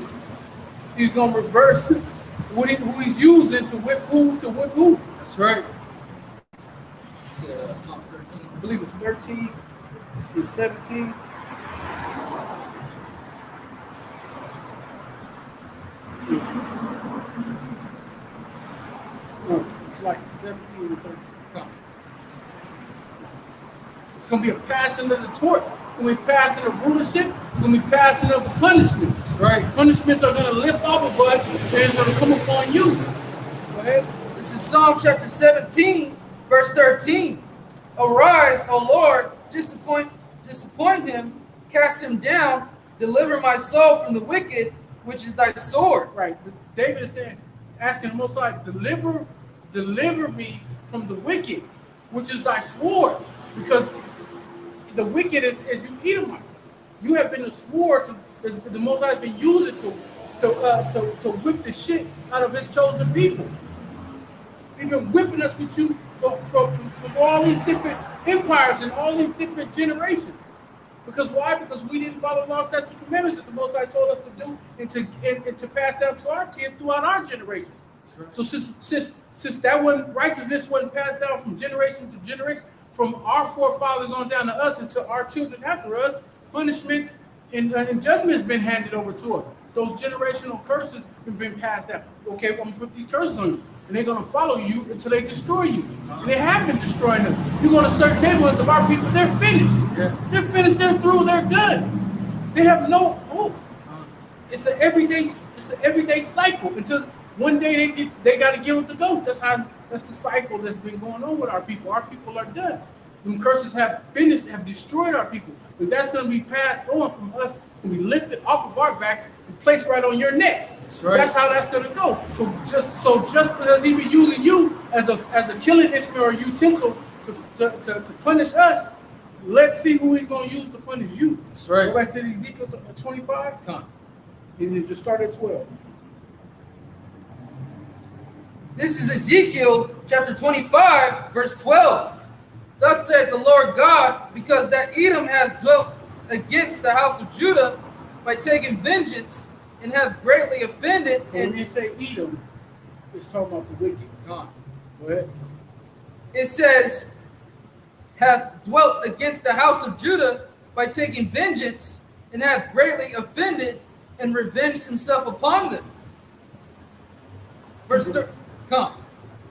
He's going to reverse who he's using to whip who to whip who.
That's right. It's Psalms 13.
I believe it's 13. It's 17. No, it's like 17 and 13. Come. It's going to be a passing of the torch. It's going to be passing of rulership. It's going to be passing of the punishments.
That's right.
Punishments are going to lift off of us and it's going to come upon you. Go ahead.
This is Psalm chapter 17, Verse 13. Arise, O Lord, disappoint him, cast him down, deliver my soul from the wicked, which is thy sword.
Right. David is saying, asking the Most High, deliver me from the wicked, which is thy sword. Because the wicked is you Edomites. You have been a sword the Most High has been using to whip the shit out of his chosen people. He's been whipping us with you from all these different empires and all these different generations. Because why? Because we didn't follow law, statutes, and commandments that the Most High told us to do and to pass down to our kids throughout our generations. Right. So since righteousness wasn't passed down from generation to generation, from our forefathers on down to us and to our children after us, punishments and judgments been handed over to us. Those generational curses have been passed down. Okay, I'm gonna put these curses on you, and they're gonna follow you until they destroy you. And they have been destroying us. You're gonna search neighborhoods of our people, they're finished. Yeah. They're finished, they're through, they're done. They have no hope. It's an everyday cycle until one day they gotta get with the ghost. That's the cycle that's been going on with our people. Our people are done. Them curses have finished, have destroyed our people. But that's going to be passed on from us, to be lifted off of our backs and placed right on your necks. That's right. That's how that's going to go. So just because he be using you as a killing instrument or utensil to punish us, let's see who he's going to use to punish you. That's right. Go back to Ezekiel 25. Come on. And just start at 12.
This is Ezekiel chapter 25, verse 12. Thus said the Lord God, because that Edom hath dwelt against the house of Judah by taking vengeance, and hath greatly offended.
So when you say Edom, it's talking about the wicked. Go ahead.
It says, hath dwelt against the house of Judah by taking vengeance, and hath greatly offended, and revenged himself upon them. Verse 3. Come.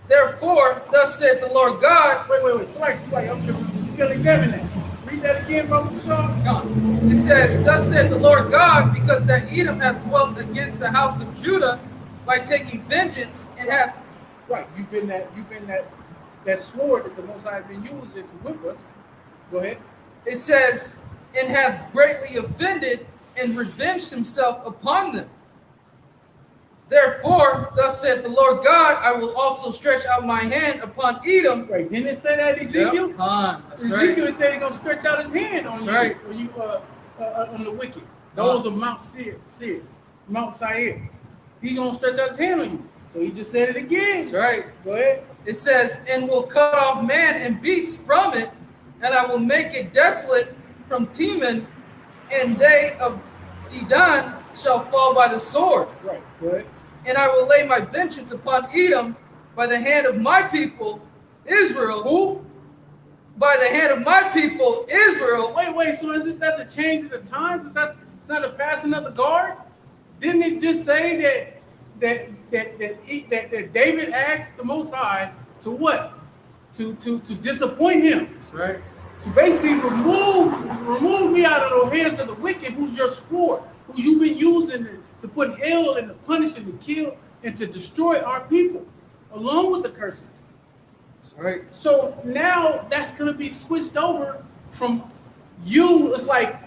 Therefore, thus saith the Lord God.
Wait. Slight. I'm sure you gotta examine that. Read that again, Brother Shaw.
Come. It says, thus saith the Lord God, because that Edom hath dwelt against the house of Judah by taking vengeance, and hath.
Right. You've been that sword that the Most High has been using to whip us. Go ahead.
It says, and hath greatly offended, and revenged himself upon them. Therefore, thus saith the Lord God, I will also stretch out my hand upon Edom.
Right, didn't it say that in Ezekiel?
Yep.
Ezekiel said he's going to stretch out his hand on the wicked. Those of Mount Seir, Mount Seir. He's going to stretch out his hand on you. So he just said it again.
That's right.
Go ahead.
It says, and will cut off man and beast from it, and I will make it desolate from Teman, and they of Dedan shall fall by the sword.
Right, go ahead.
And I will lay my vengeance upon Edom by the hand of my people, Israel.
Who?
By the hand of my people, Israel.
Wait. So is that the change of the times? It's not a passing of the guards? Didn't it just say that David asked the Most High to what? To disappoint him.
That's right.
To basically remove me out of the hands of the wicked, who's your sword, who you've been using to put hell and to punish and to kill and to destroy our people, along with the curses.
That's right.
So now that's gonna be switched over from you. It's like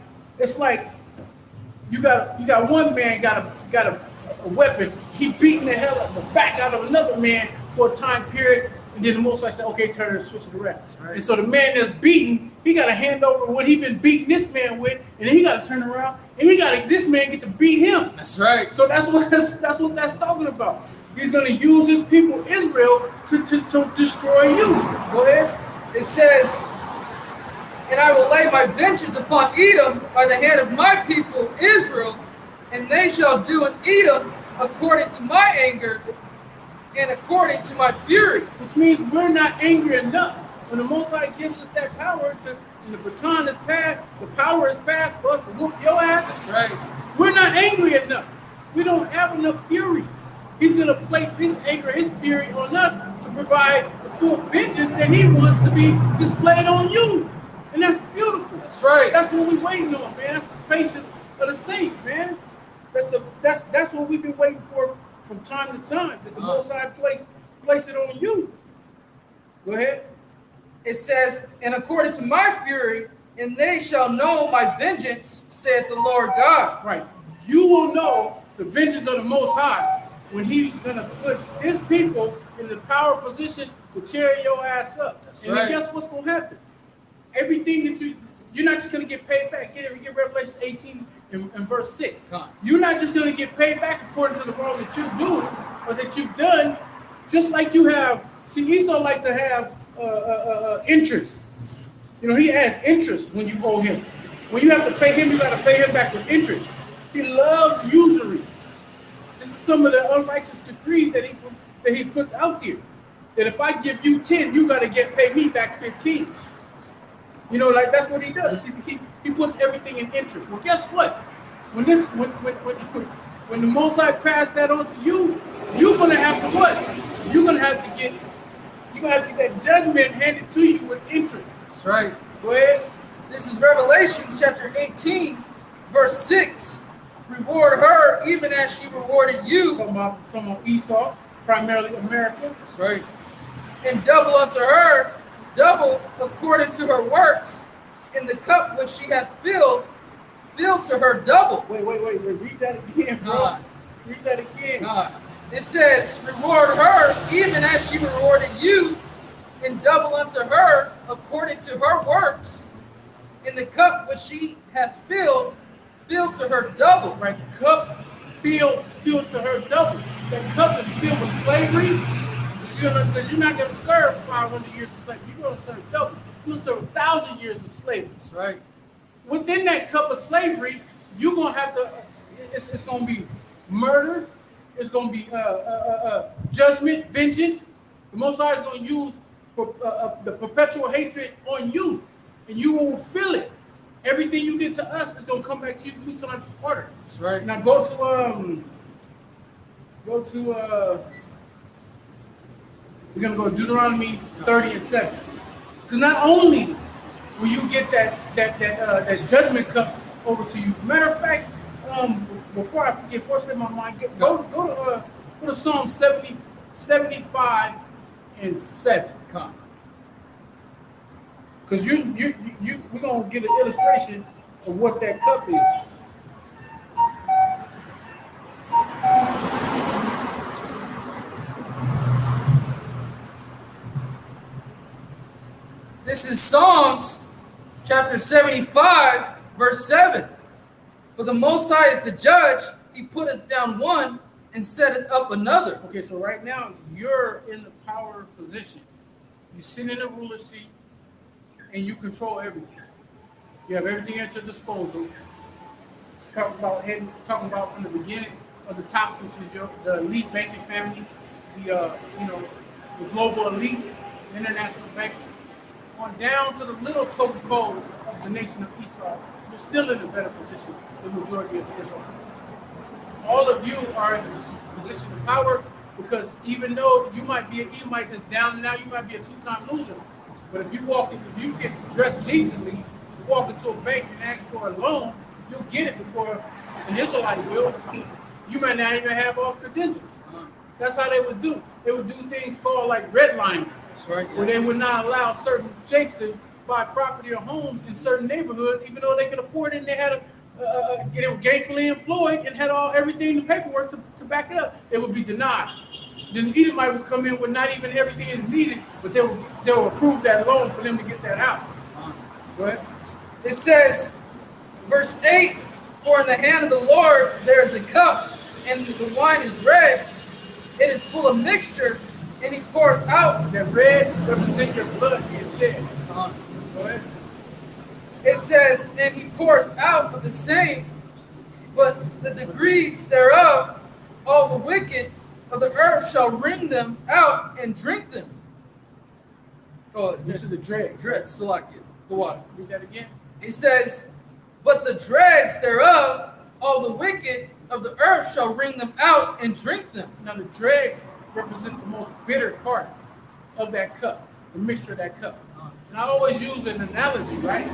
you got one man got a weapon. He beating the hell out the back out of another man for a time period. And then the Most High said, okay, turn it and switch it around. Right. And so the man that's beaten, he got to hand over what he been beating this man with, and then he got to turn around, and this man get to beat him.
That's right.
So that's what that's talking about. He's going to use his people, Israel, to destroy you. Go ahead.
It says, and I will lay my vengeance upon Edom by the hand of my people, Israel, and they shall do in Edom according to my anger, and according to my fury.
Which means we're not angry enough. When the Most High gives us that power and the baton is passed, the power is passed for us to whoop your ass.
That's right.
We're not angry enough. We don't have enough fury. He's going to place his anger, his fury on us to provide the full vengeance that he wants to be displayed on you. And that's beautiful.
That's right.
That's what we're waiting on, man. That's the patience of the saints, man. That's what we've been waiting for from time to time, that the Most High place it on you. Go ahead.
it says, and according to my fury, and they shall know my vengeance, saith the Lord God.
Right. You will know the vengeance of the Most High when He's gonna put His people in the power position to tear your ass up. And
right.
then guess what's gonna happen? Everything that you're not just gonna get paid back. Get Revelation 18 and verse 6. You're not just gonna get paid back according to the wrong that you're doing or that you've done, just like you have. See, Esau like to have interest. You know, he has interest when you owe him. When you have to pay him, you got to pay him back with interest. He loves usury. This is some of the unrighteous decrees that he puts out there. That if I give you 10, you got to pay me back 15. You know, like that's what he does. He puts everything in interest. Well, guess what? When the Most High passed that on to you, you're gonna have to what? You're gonna have to get that judgment handed to you with interest.
That's right.
Go ahead.
This is Revelation chapter 18, verse 6. Reward her even as she rewarded you.
Talking about Esau, primarily American.
That's right. And double unto her, double according to her works. In the cup which she hath filled to her double.
Wait. Read that again, bro. Read that again.
It says, reward her even as she rewarded you, and double unto her according to her works. In the cup which she hath filled to her double.
Right, the cup filled to her double. That cup is filled with slavery. You're not going to serve 500 years of slavery. You're going to serve double. You're going to serve 1,000 years of slavery.
That's right.
Within that cup of slavery, you're going to have to, it's going to be murder. It's going to be judgment, vengeance. The Most High is going to use the perpetual hatred on you, and you will feel it. Everything you did to us is going to come back to you 2 times harder.
That's right.
Now go to we're going to go to Deuteronomy 30 and 7. Because not only will you get that judgment cup over to you. Matter of fact, before I forget, before I say my mind, go to Psalm 75 and 7.
Come.
Because we're gonna get an illustration of what that cup is.
This is Psalms chapter 75, verse 7. For the Most High is the judge, he putteth down one and setteth up another.
Okay, so right now you're in the power position. You sit in the ruler seat and you control everything. You have everything at your disposal. Talking about from the beginning of the top, which is the elite banking family, the global elites, the international banking, on down to the little token code of the nation of Esau. You're still in a better position than the majority of Israel. All of you are in a position of power because even though you might be an Edomite that's down and out, you might be a 2-time loser. But if you get dressed decently, walk into a bank and ask for a loan, you'll get it before an Israelite will. You might not even have all credentials. That's how they would do. They would do things called like redlining.
That's right. Yeah.
Where they would not allow certain jakes to buy property or homes in certain neighborhoods, even though they could afford it and they had they were gainfully employed and had everything, the paperwork to back it up. It would be denied. Then the Edomite would come in with not even everything is needed, but they will approve that loan for them to get that out. Go ahead.
It says, verse 8, for in the hand of the Lord there is a cup, and the wine is red. It is full of mixture, and he poured out.
That red represents your blood being shed. Go ahead.
It says, and he poured out of the same, but the degrees thereof, all the wicked of the earth shall wring them out and drink them. Oh,
This is the dregs.
Salakia, the water.
Read that again.
It says, but the dregs thereof, all the wicked of the earth shall wring them out and drink them.
Now the dregs represent the most bitter part of that cup, the mixture of that cup. And I always use an analogy, right?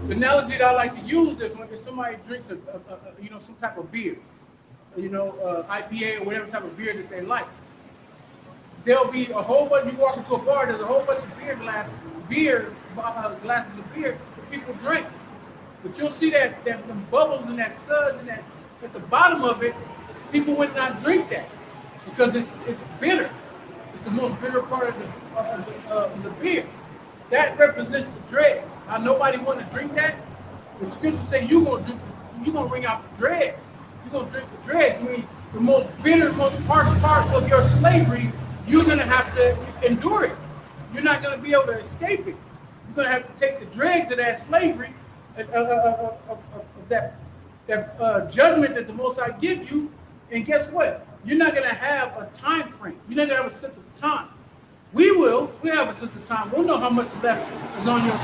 The analogy that I like to use is when somebody drinks some type of beer, IPA or whatever type of beer that they like. There'll be a whole bunch. You walk into a bar, there's a whole bunch of beer glasses beer, glasses of beer that people drink. But you'll see that them bubbles and that suds and that at the bottom of it, people would not drink that because it's bitter. It's the most bitter part of the beer. That represents the dregs. How nobody want to drink that? The scripture say you're gonna bring out the dregs. You're gonna drink the dregs. I mean, the most bitter, most harsh part of your slavery, you're gonna have to endure it. You're not gonna be able to escape it. You're gonna have to take the dregs of that slavery, of that judgment that the Most High give you. And guess what? You're not gonna have a time frame. You're not gonna have a sense of time. We will. We have a sense of time. We'll know how much left is on your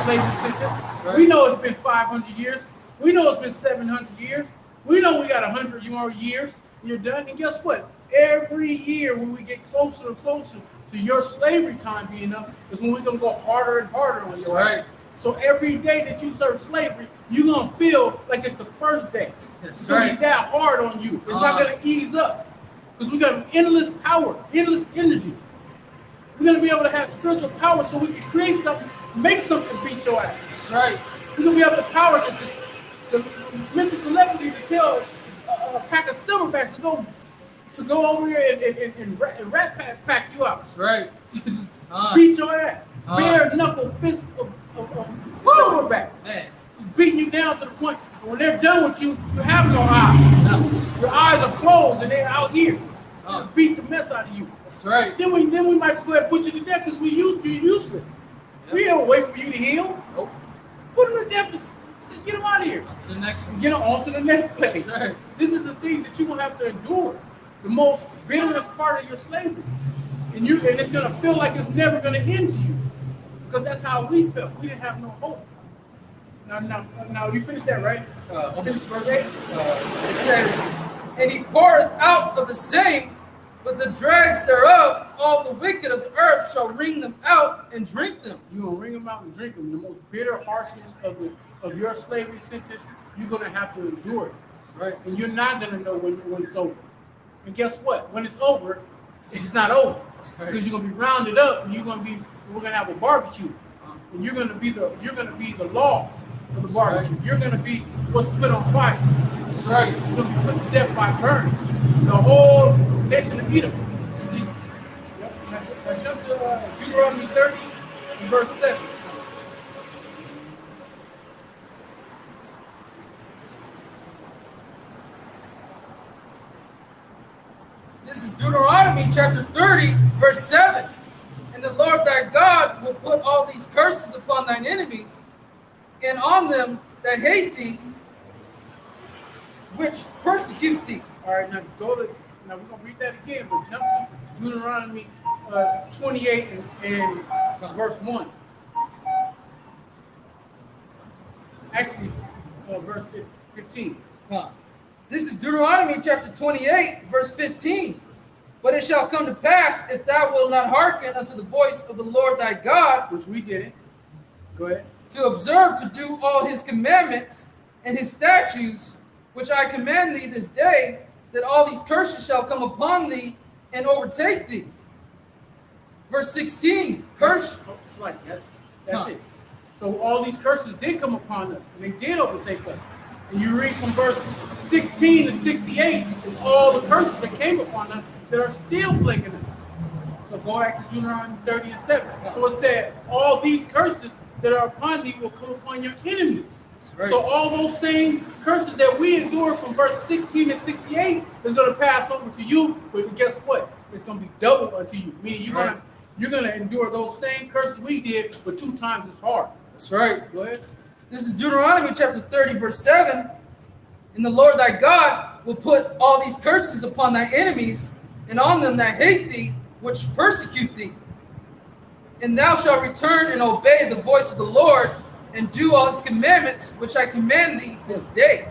slavery sentence. Right. We know it's been 500 years. We know it's been 700 years. We know we got 100 more years. And you're done. And guess what? Every year when we get closer and closer to your slavery time being up, is when we're gonna go harder and harder on you. Right. So every day that you serve slavery, you're gonna feel like it's the first day. It's gonna be that hard on you. It's not gonna ease up because we got endless power, endless energy. We're gonna be able to have spiritual power so we can create something, make something beat your ass. That's right. We're gonna be able to power to mental telepathy to tell a pack of silverbacks to go over here and rat pack you out. That's right. Beat your ass. Bare knuckle fist of silverbacks. Man. Just beating you down to the point when they're done with you, you have no eyes. No. Your eyes are closed and they're out here. Beat the mess out of you. That's right. Then we might just go ahead and put you to death because you're useless. Yep. We don't wait for you to heal. Nope. Put them to death. Just get them out of here. On to the next one. Get them on to the next place. That's right. This is the things that you're gonna have to endure. The most bitterest part of your slavery, and it's gonna feel like it's never gonna end to you, because that's how we felt. We didn't have no hope. Now you finished that, right? Finish verse 8.
It says, "And he poureth out of the same, but the dregs thereof, all the wicked of the earth shall wring them out and drink them."
You're gonna wring them out and drink them. The most bitter harshness of your slavery sentence, you're gonna have to endure it. That's right. And you're not gonna know when it's over. And guess what? When it's over, it's not over. Right. Because you're gonna be rounded up, and we're gonna have a barbecue, and you're gonna be the logs of the barbecue. Right. You're gonna be what's put on fire. That's right. You're gonna be put to death by burning. The whole nation of Edom stinks. Yep. Now jump to Deuteronomy 30, verse 7.
This is Deuteronomy chapter 30, verse 7. "And the Lord thy God will put all these curses upon thine enemies, and on them that hate thee, which persecute thee."
All right, now we're gonna read that again, but jump to Deuteronomy 28 and verse 1. Actually, verse 15.
This is Deuteronomy chapter 28, verse 15. "But it shall come to pass, if thou wilt not hearken unto the voice of the Lord thy God,"
which we didn't. Go ahead.
"to observe to do all his commandments and his statutes, which I command thee this day, that all these curses shall come upon thee and overtake thee." Verse 16, curse.
It's like, that's it. So all these curses did come upon us, and they did overtake us. And you read from verse 16 to 68, is all the curses that came upon us that are still plaguing us. So go back to Deuteronomy 30 and 7. So it said, all these curses that are upon thee will come upon your enemies. Right. So all those same curses that we endure from verse 16 and 68 is going to pass over to you, but guess what? It's going to be double unto you. Meaning you're gonna endure those same curses we did, but 2 times as hard.
That's right.
Go ahead.
This is Deuteronomy chapter 30, verse 7. "And the Lord thy God will put all these curses upon thy enemies, and on them that hate thee, which persecute thee. And thou shalt return and obey the voice of the Lord, and do all his commandments, which I command thee this day."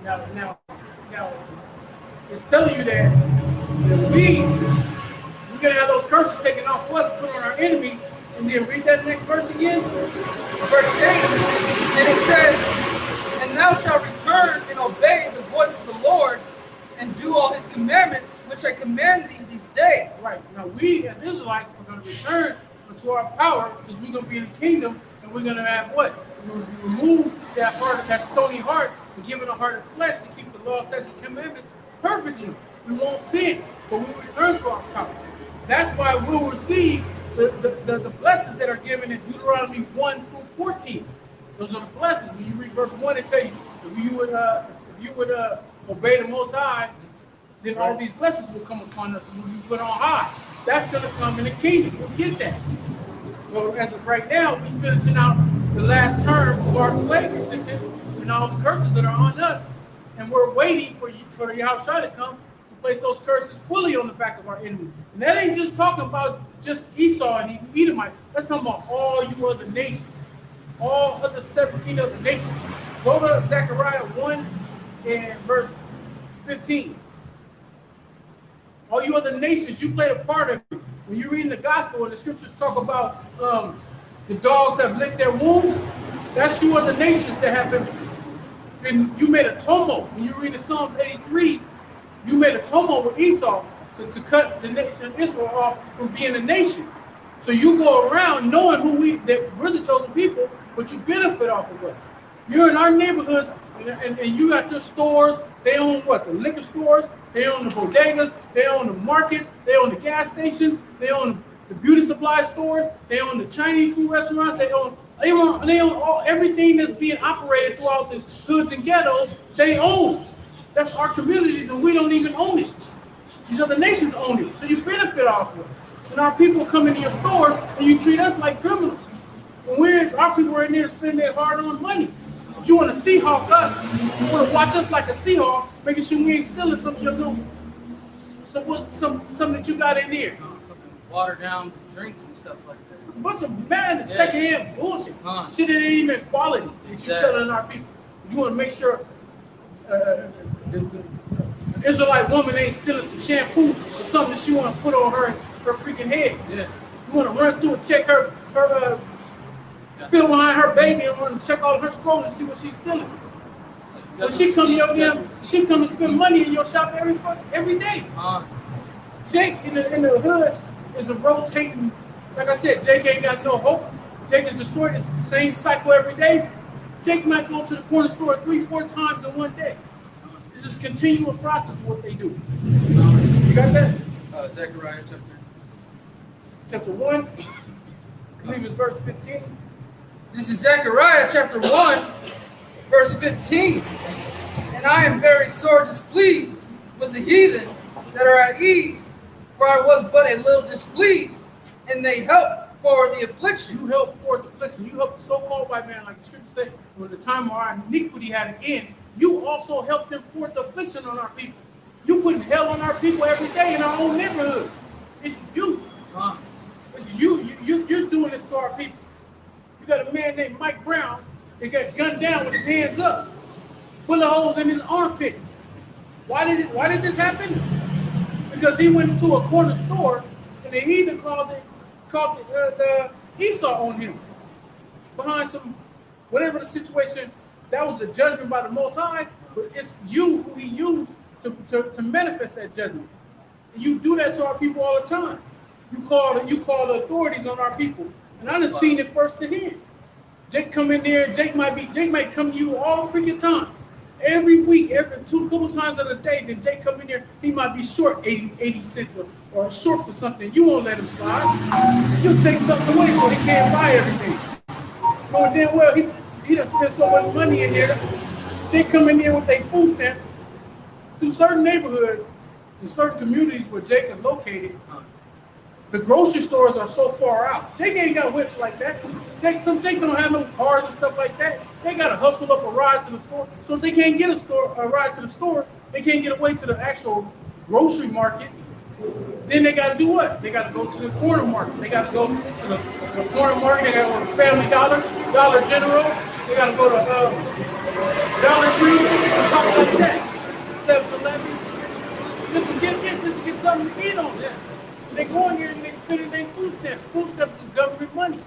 Now, it's telling you that we're going to have those curses taken off of us, put on our enemies. And then read that next verse again.
Verse 8. And it says, "And thou shalt return and obey the voice of the Lord, and do all his commandments, which I command thee this day."
Right. Now we as Israelites are going to return unto our power, because we're going to be in the kingdom, and we're going to have what? Remove that heart, that stony heart, and give it a heart of flesh to keep the law, statutes, and commandments perfectly. We won't sin, so we return to our power. That's why we'll receive the blessings that are given in Deuteronomy 1 through 14. Those are the blessings. When you read verse 1, it tells you if you would obey the Most High, then all these blessings will come upon us and we'll be put on high. That's going to come in the kingdom. We'll get that. Well, as of right now, we're finishing out the last term of our slavery sentence and all the curses that are on us. And we're waiting for Yahushua to come to place those curses fully on the back of our enemies. And that ain't just talking about just Esau and Edomite. That's talking about all you other nations. All other 17 other nations. Go to Zechariah 1 and verse 15. All you other nations, you played a part of it. When you read in the gospel and the scriptures talk about the dogs have licked their wounds, that's you other nations that have been you made a tumult. When you read in Psalms 83, you made a tumult with Esau to cut the nation of Israel off from being a nation. So you go around knowing that we're the chosen people, but you benefit off of us. You're in our neighborhoods, and you got your stores. They own what? The liquor stores. They own the bodegas. They own the markets. They own the gas stations. They own the beauty supply stores. They own the Chinese food restaurants. They own everything that's being operated throughout the hoods and ghettos. They own. That's our communities, and we don't even own it. These other nations own it, so you benefit off of it. And our people come into your stores, and you treat us like criminals. When our people are in there to spend their hard-earned money. But you want to Seahawk us. You want to watch us like a Seahawk, making sure we ain't stealing some of your little, some that you got in there.
Some watered down drinks and stuff like that.
It's a bunch of mad secondhand bullshit. Shit that ain't even quality that you selling our people. But you want to make sure the Israelite woman ain't stealing some shampoo or something that she want to put on her freaking head.
Yeah.
You want to run through and check her feel behind her baby and want to check all her strollers and see what she's stealing. When she come your damn, she come and spend money in your shop every day. Jake in the hoods is a rotating. Like I said, Jake ain't got no hope. Jake is destroyed. It's the same cycle every day. Jake might go to the corner store 3-4 times in one day. It's just continual process of what they do. You got that?
Zechariah
chapter 1. I believe it's verse 15.
This is Zechariah chapter 1, verse 15. And I am very sore displeased with the heathen that are at ease, for I was but a little displeased, and they helped for the affliction.
You helped for the affliction. You helped the so-called white man, like the scripture said, when the time of our iniquity had an end. You also helped them for the affliction on our people. You putting hell on our people every day in our own neighborhood. It's you. It's you. You're doing this to our people. You got a man named Mike Brown that got gunned down with his hands up, bullet holes in his armpits. Why did this happen? Because he went into a corner store and the heathen called the Esau on him behind some whatever the situation. That was a judgment by the Most High, but it's you who he used to manifest that judgment. And you do that to our people all the time. You call the authorities on our people. And I done seen it firsthand. Jake come in there, Jake might come to you all the freaking time. Every week, every couple times of the day, then Jake come in there, he might be short 80 cents or short for something. You won't let him slide. You'll take something away so he can't buy everything. Knowing damn well he done spent so much money in there. They come in there with their food stamp. Through certain neighborhoods, in certain communities where Jake is located, the grocery stores are so far out. Jake ain't got whips like that. Jake don't have no cars and stuff like that. They got to hustle up a ride to the store. So if they can't get a ride to the store, they can't get away to the actual grocery market. Then they got to do what? They got to go to the corner market. They got to go to the corner market. They got to go to Family Dollar, Dollar General. They got to go to Dollar Tree, and stuff like that. 7-Eleven, just to get something to eat on there. They go in here and they spending their food stamps. Food stamps is government money.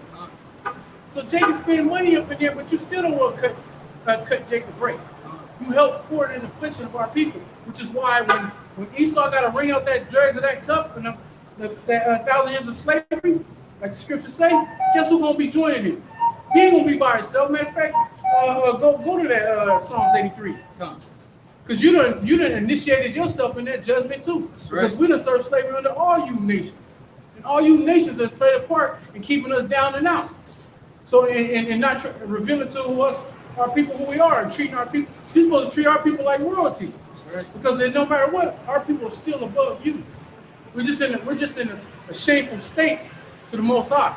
So Jake is spending money up in there, but you still don't want to cut Jake a break. You help forward an affliction of our people, which is why when Esau got to wring out that dregs of that cup and that 1,000 years of slavery, like the scriptures say, guess who's gonna be joining him? He ain't gonna be by himself. Matter of fact, go to that Psalms 83.
Come.
Because you done initiated yourself in that judgment too.
That's right.
Because we done served slavery under all you nations. And all you nations have played a part in keeping us down and out. So, and not revealing to us, our people, who we are, and treating our people. You're supposed to treat our people like royalty.
That's right.
Because no matter what, our people are still above you. We're just in a shameful state to the Most High.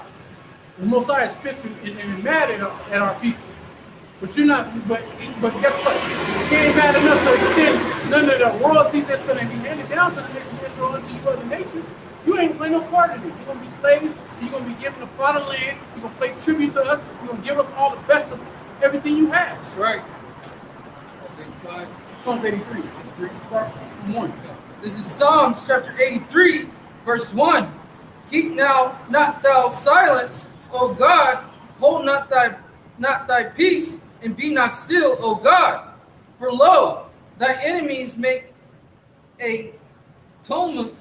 The Most High is pissed and mad at our people. But you're not. But guess what? He ain't mad enough to extend none of the royalties that's going to be handed down to the nation of Israel and to you other nations. You ain't playing no part in it. You're going to be slaves. You're going to be given a plot of land. You're going to pay tribute to us. You're going to give us all the best of everything you have.
That's right. That's 85.
Psalms 83. Start from 1.
This is Psalms chapter 83, verse 1. Keep now not thou silence, O God, hold not thy peace, and be not still, O God. For lo, thy enemies make a tumult,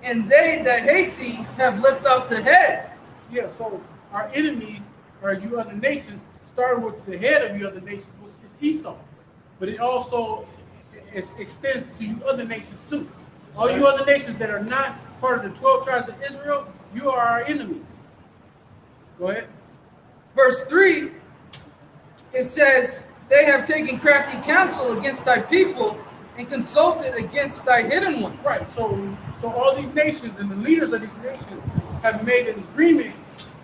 and they that hate thee have lifted up the head.
Yeah, so our enemies, or you other nations, starting with the head of you other nations, is Esau. But it also extends to you other nations too. All you other nations that are not part of the 12 tribes of Israel, you are our enemies. Go ahead.
Verse 3, it says, they have taken crafty counsel against thy people and consulted against thy hidden ones.
Right, so all these nations and the leaders of these nations have made an agreement,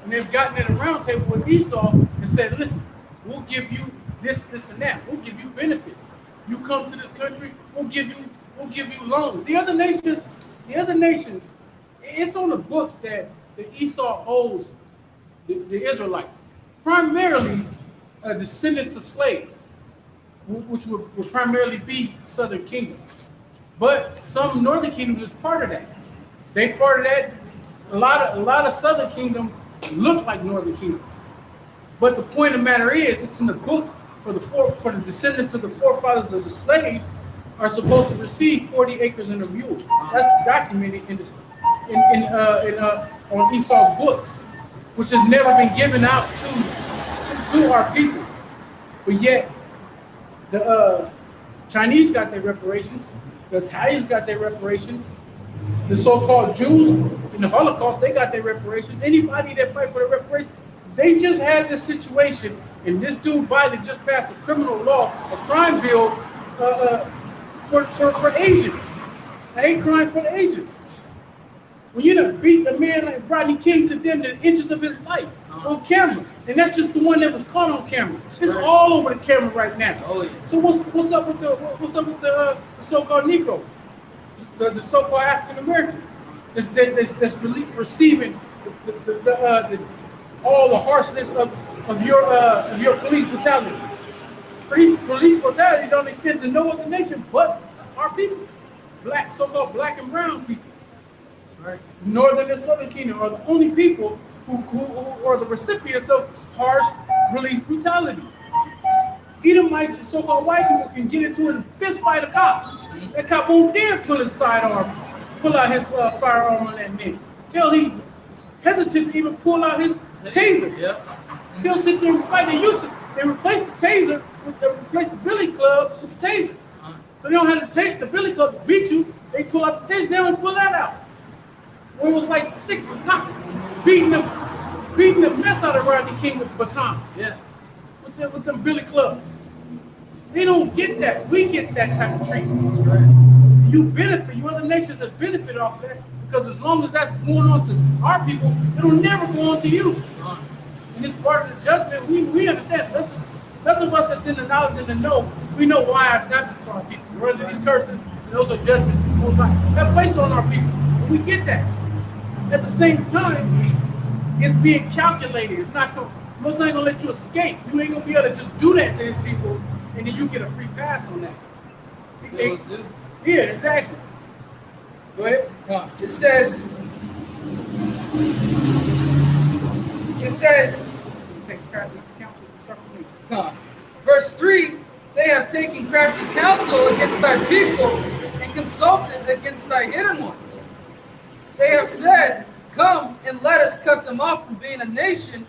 and they've gotten at a round table with Esau and said, listen, we'll give you this, and that. We'll give you benefits. You come to this country, we'll give you loans. The other nations, it's on the books that the Esau owes the Israelites, primarily descendants of slaves, which would primarily be Southern Kingdom. But some Northern Kingdom is part of that. They part of that. A lot of Southern Kingdom look like Northern Kingdom. But the point of the matter is, it's in the books for the descendants of the forefathers of the slaves are supposed to receive 40 acres and a mule. That's documented on Esau's books, which has never been given out to our people. But yet, the Chinese got their reparations, the Italians got their reparations, the so-called Jews in the Holocaust, they got their reparations. Anybody that fight for the reparations, they just had this situation, and this dude Biden just passed a criminal law, a crime bill for Asians, a hate crime for the Asians. When you done beat a man like Rodney King to them the inches of his life on camera, and that's just the one that was caught on camera. It's all over the camera right now.
Oh, yeah.
So what's up with the so-called Negro, the so-called African Americans that's receiving all the harshness of your police brutality. Police brutality don't extend to no other nation but our people, so-called black and brown people. Right. Northern and Southern Kingdom are the only people who are the recipients of harsh police brutality. Edomites and so-called white people can get into a fist fight a cop. That cop won't dare pull his pull out his firearm on that man. Hell, he hesitant to even pull out his taser.
Yep.
He'll sit there and fight. They replaced the taser replaced the billy club with the taser. So they don't have to take the billy club to beat you. They pull out the taser. They don't pull that out. Well, it was like 6 cops beating the mess out of Rodney King with baton.
Yeah.
With them billy clubs. They don't get that. We get that type of treatment.
That's right.
You benefit. You other nations have benefited off that because as long as that's going on to our people, it'll never go on to you. And it's part of the judgment. We understand. Those of us that's in the knowledge and the know, we know why it's happening to our people. Whether these curses, those are judgments from the Most High. They're placed on our people. And we get that. At the same time, it's being calculated. It's not going. Most ain't gonna let you escape. You ain't gonna be able to just do that to his people, and then you get a free pass on that.
Those do.
Yeah, exactly. Go ahead.
It says.
Take crafty counsel. Start from me.
Verse 3, they have taken crafty counsel against thy people and consulted against thy hidden ones. They have said, come and let us cut them off from being a nation,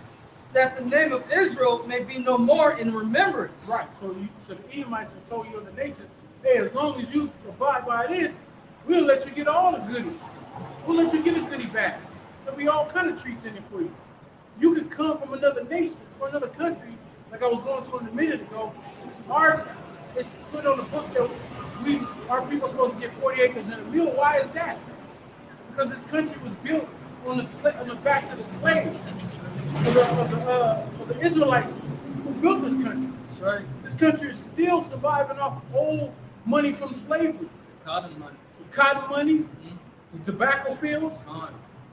that the name of Israel may be no more in remembrance.
Right. So the Edomites have told you other nations, hey, as long as you abide by this, we'll let you get all the goodies. We'll let you get a goodie bag. There'll be all kind of treats in it for you. You could come from another nation, from another country, like I was going to a minute ago. It's put on the books that our people are supposed to get 40 acres and a mule. Why is that? Because this country was built on the backs of the slaves, of the Israelites who built this country.
That's right.
This country is still surviving off old money from slavery.
Cotton money.
The cotton money, the tobacco fields,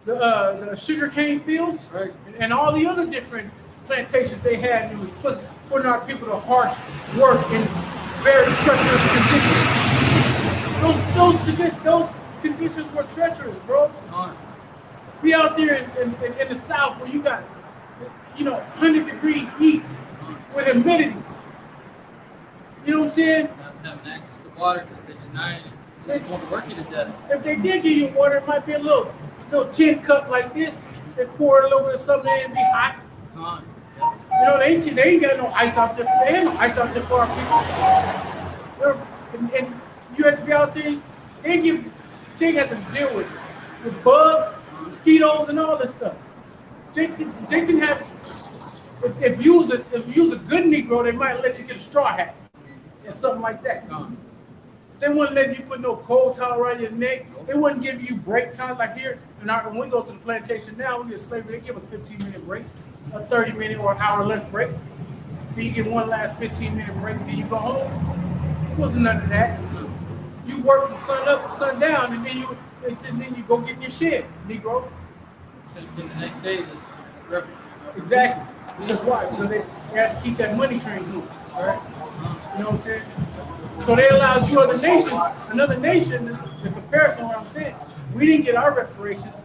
the sugar cane fields,
That's right.
and all the other different plantations they had. And it was putting our people to harsh work in very treacherous conditions. Those conditions were treacherous, bro. Be out there in the South where you got, 100-degree heat with humidity. You know what I'm saying?
Not having access to water because they deny it. They just want to work you to death.
If they did give you water, it might be a little tin cup like this. They pour a little bit of something in and be hot. They ain't got no ice out there. They ain't no ice out there for our people. And you have to be out there. They have to deal with bugs, mosquitoes, and all this stuff. They can have. If you was a good Negro, they might let you get a straw hat or something like that. They wouldn't let you put no cold towel around your neck. They wouldn't give you break time like here. And when we go to the plantation now, we get slavery. They give us 15-minute breaks, a 30-minute or an hour lunch break. Then you get one last 15-minute break, and then you go home. It wasn't none of that. You work from sun up to sundown, and then you go get in your shed, Negro.
Same thing the next day.
Exactly. Because why? Because they have to keep that money train moving. All right. You know what I'm saying? So they allows you another nation, the comparison what I'm saying. We didn't get our reparations.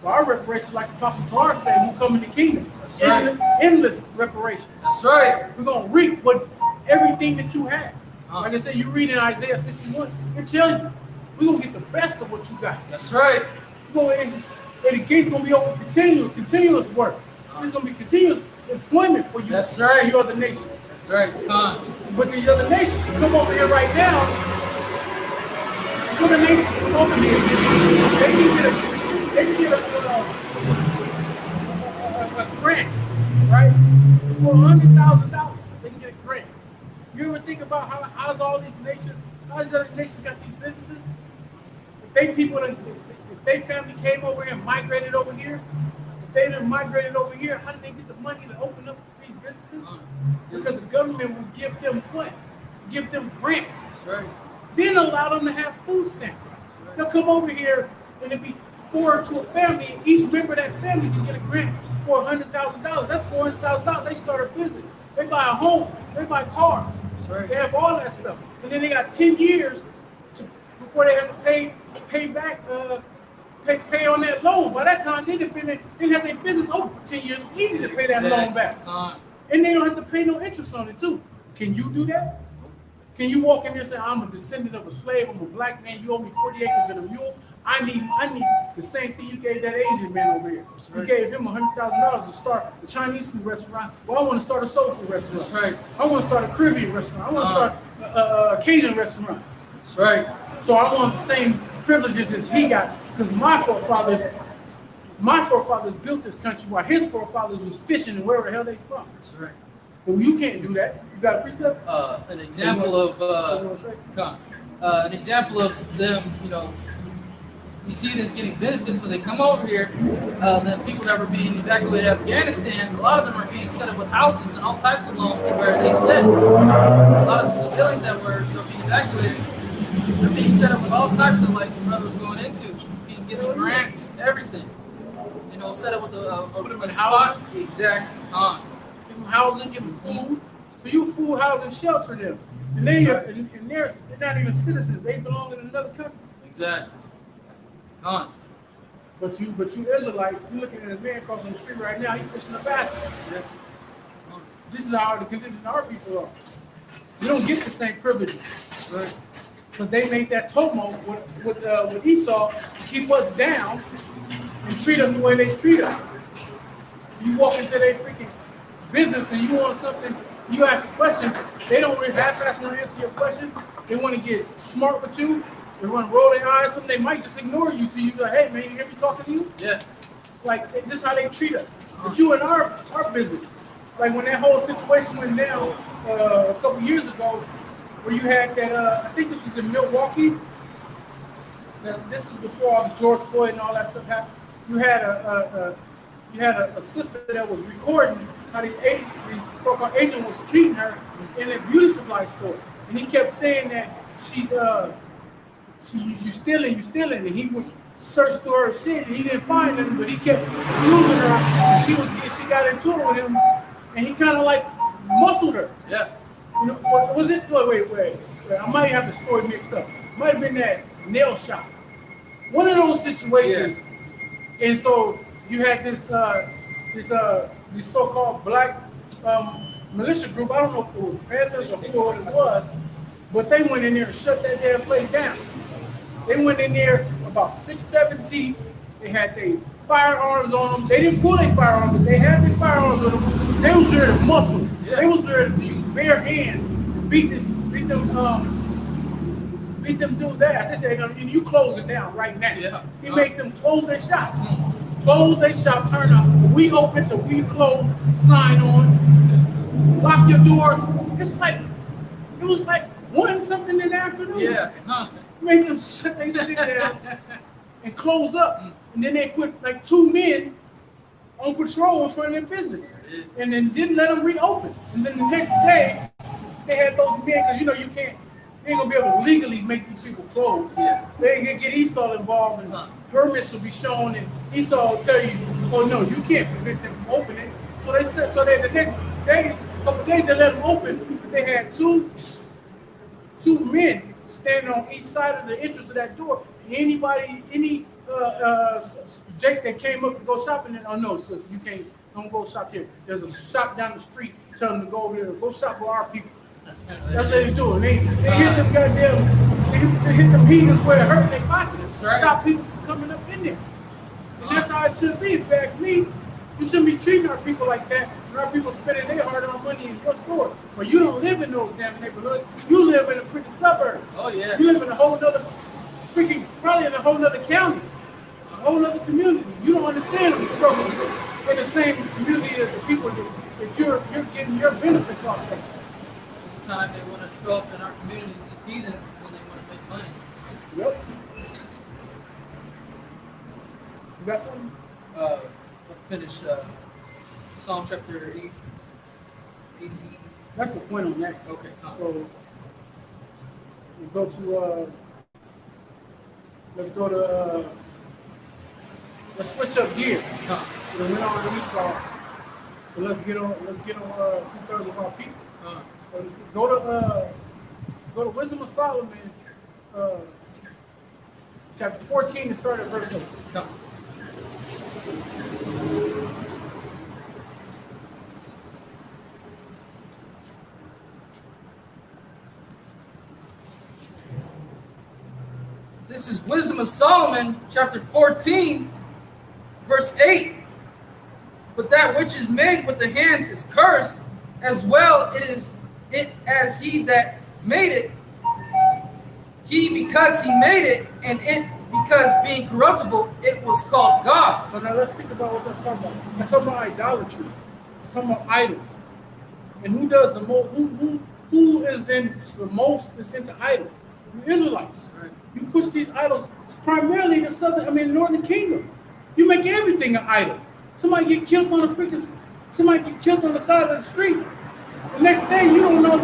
But our reparations, like Apostle Torah said, will come in the kingdom.
That's right.
Endless reparations.
That's right.
We're gonna reap everything that you have. Like I said, you read in Isaiah 61, it tells you we're gonna get the best of what you got.
That's right.
And the gate's gonna be open continuous work. There's gonna be continuous employment for you.
That's right.
You other nation.
That's right.
But the other nations can come over here right now. The other nations come over here. They can get a grant, right? For $100,000, they can get a grant. You ever think about how's all these nations? How these other nations got these businesses? If they family came over here and migrated over here. If they didn't migrated over here, how did they get the money to open up these businesses? Because the government would give them what? Give them grants.
That's right.
Then allow them to have food stamps. They'll come over here and it'll be foreign to a family, and each member of that family can get a grant for $100,000. That's $400,000. They start a business. They buy a home. They buy cars.
That's right.
They have all that stuff. And then they got 10 years before they have to pay back pay on that loan. By that time, they didn't have their business open for 10 years. It's easy to pay that loan back. And they don't have to pay no interest on it, too. Can you do that? Can you walk in there and say, I'm a descendant of a slave, I'm a black man, you owe me 40 acres and a mule? I need the same thing you gave that Asian man over here. You gave him $100,000 to start a Chinese food restaurant. Well, I want to start a soul food restaurant.
That's right.
I want to start a Caribbean restaurant. I want to start a Cajun restaurant.
That's right.
So I want the same privileges as he got, because my forefathers built this country while his forefathers was fishing and wherever the hell they from.
That's right.
But you can't do that. You got a precept?
An example of an example of them, these heathens getting benefits when they come over here. The people that were being evacuated out of Afghanistan, a lot of them are being set up with houses and all types of loans to where they sit. A lot of the civilians that were being evacuated, they're being set up with all types of, like the brother was going into, being given grants, everything. Set up with a spot. Exactly.
Give them housing, give them food. So you food, housing, shelter them. And they're not even citizens. They belong in another country.
Exactly.
But you Israelites, you're looking at a man crossing the street right now, he's pushing a basket. This is how the condition our people are. We don't get the same privileges.
Right.
because they made that tomo with Esau to keep us down and treat us the way they treat us. You walk into their freaking business and you want something, you ask a question, they don't really half-ass want to answer your question. They want to get smart with you. They want to roll their eyes. Something they might just ignore you till you like, hey man, you hear me talking to you?
Yeah.
Like this is how they treat us. But you in our business. Like when that whole situation went down a couple years ago, where you had that I think this was in Milwaukee. Now, this is before all the George Floyd and all that stuff happened. You had a sister that was recording how these so-called Asian was treating her in a beauty supply store, and he kept saying that you stealing, and he would search through her shit, and he didn't find nothing, but he kept choosing her, and she got into it with him, and he kind of like muscled her.
Yeah.
You know, was it? Wait. I might have the story mixed up. Might have been that nail shop. One of those situations. Yeah. And so you had this so-called black militia group. I don't know if it was Panthers or who it was, but they went in there and shut that damn place down. They went in there about 6-7 deep. They had their firearms on them. They didn't pull their firearms, but they had their firearms on them. They was there to muscle. Yeah. They was there to use bare hands, beat them dudes' ass. They said, and you close it down right now. Yeah. He made them close their shop. Close their shop, turn up. We open till we close, sign on, lock your doors. It was like 1 something in the afternoon.
Yeah.
Make them shut their shit down and close up. And then they put like 2 men on patrol in front of their business. And then didn't let them reopen. And then the next day, they had those men, because you ain't gonna be able to legally make these people close. Yeah. They can get Esau involved and permits will be shown, and Esau will tell you, oh no, you can't prevent them from opening. So they the next day, couple days they let them open, but they had two men standing on each side of the entrance of that door. Any Jake that came up to go shopping, and oh no, sister, you can't, don't go shop here. There's a shop down the street. Tell them to go over there, go shop with our people. That's what they do. They hit them goddamn, they hit them heathens where it hurt their pockets. Right. Stop people from coming up in there. And that's how it should be. If you ask me, you shouldn't be treating our people like that. And our people spending their hard-earned money in your store. But you don't live in those damn neighborhoods. You live in the freaking suburbs.
Oh yeah.
You live in a whole other probably in a whole other county, a whole other community. You don't understand the struggle in the same community as the people that you're getting your benefits off of.
Time they want to show up in our communities as heathens when they want to make money.
Yep. You got something?
Let's finish Psalm chapter 80.
That's the point on that.
Okay.
So we go to let's switch up gears. We went on to Esau. So let's get on 2/3 of our people. Go to Wisdom of Solomon, chapter 14, and start at verse 8. Come.
This is Wisdom of Solomon, chapter 14, verse 8. But that which is made with the hands is cursed, as well it as he that made it. He because he made it, and it because being corruptible, it was called God.
So now let's think about what that's talking about. Let's talk about idolatry. Let's talk about idols. And who does the most? Who is in the most is into idols? The Israelites. Right. You push these idols. It's primarily the northern kingdom. You make everything an idol. Somebody get killed on the side of the street. The next day, you don't know,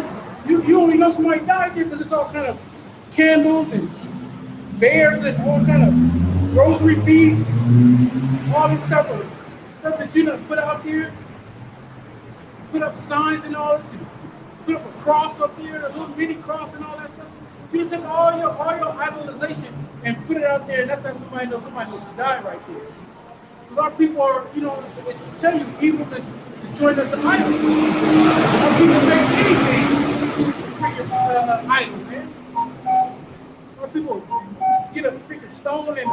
you only know somebody died there because it's all kind of candles and bears and all kind of rosary beads, all this stuff that you done put out there, put up signs and all this, and put up a cross up there, a little mini cross and all that stuff. You done took all your idolization and put it out there, and that's how somebody knows somebody must have died right there. Because our people are, it's to tell you, evil is joined us to idols. Our people make anything freaking idol, man. people get a freaking stone and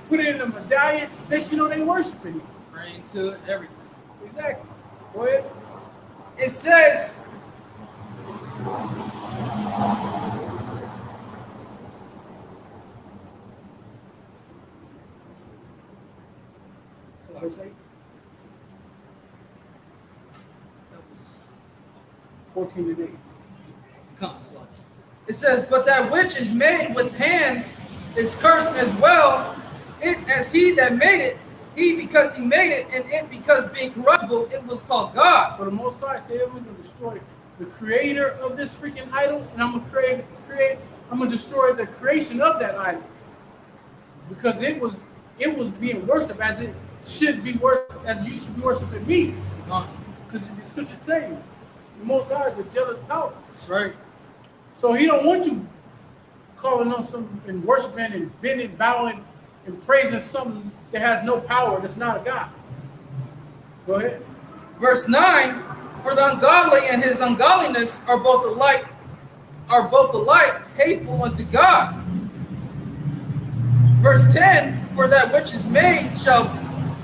put it in a medallion. Next you know they worshiping it.
Praying to it, everything.
Exactly. Go ahead.
It says,
So I say
that was
14 today.
it says, but that which is made with hands is cursed as well, it as he that made it, he because he made it, and it because being corruptible, it was called God.
So the Most High said, I'm gonna destroy the creator of this freaking idol, and I'm gonna I'm gonna destroy the creation of that idol. Because it was being worshipped as it should be worshipped, as you should be worshiping me. Because the scripture tell you, the Most High is a jealous power.
That's right.
So he don't want you calling on something and worshiping and bending, bowing, and praising something that has no power, that's not a God. Go ahead.
Verse 9, for the ungodly and his ungodliness are both alike hateful unto God. Verse 10, for that which is made shall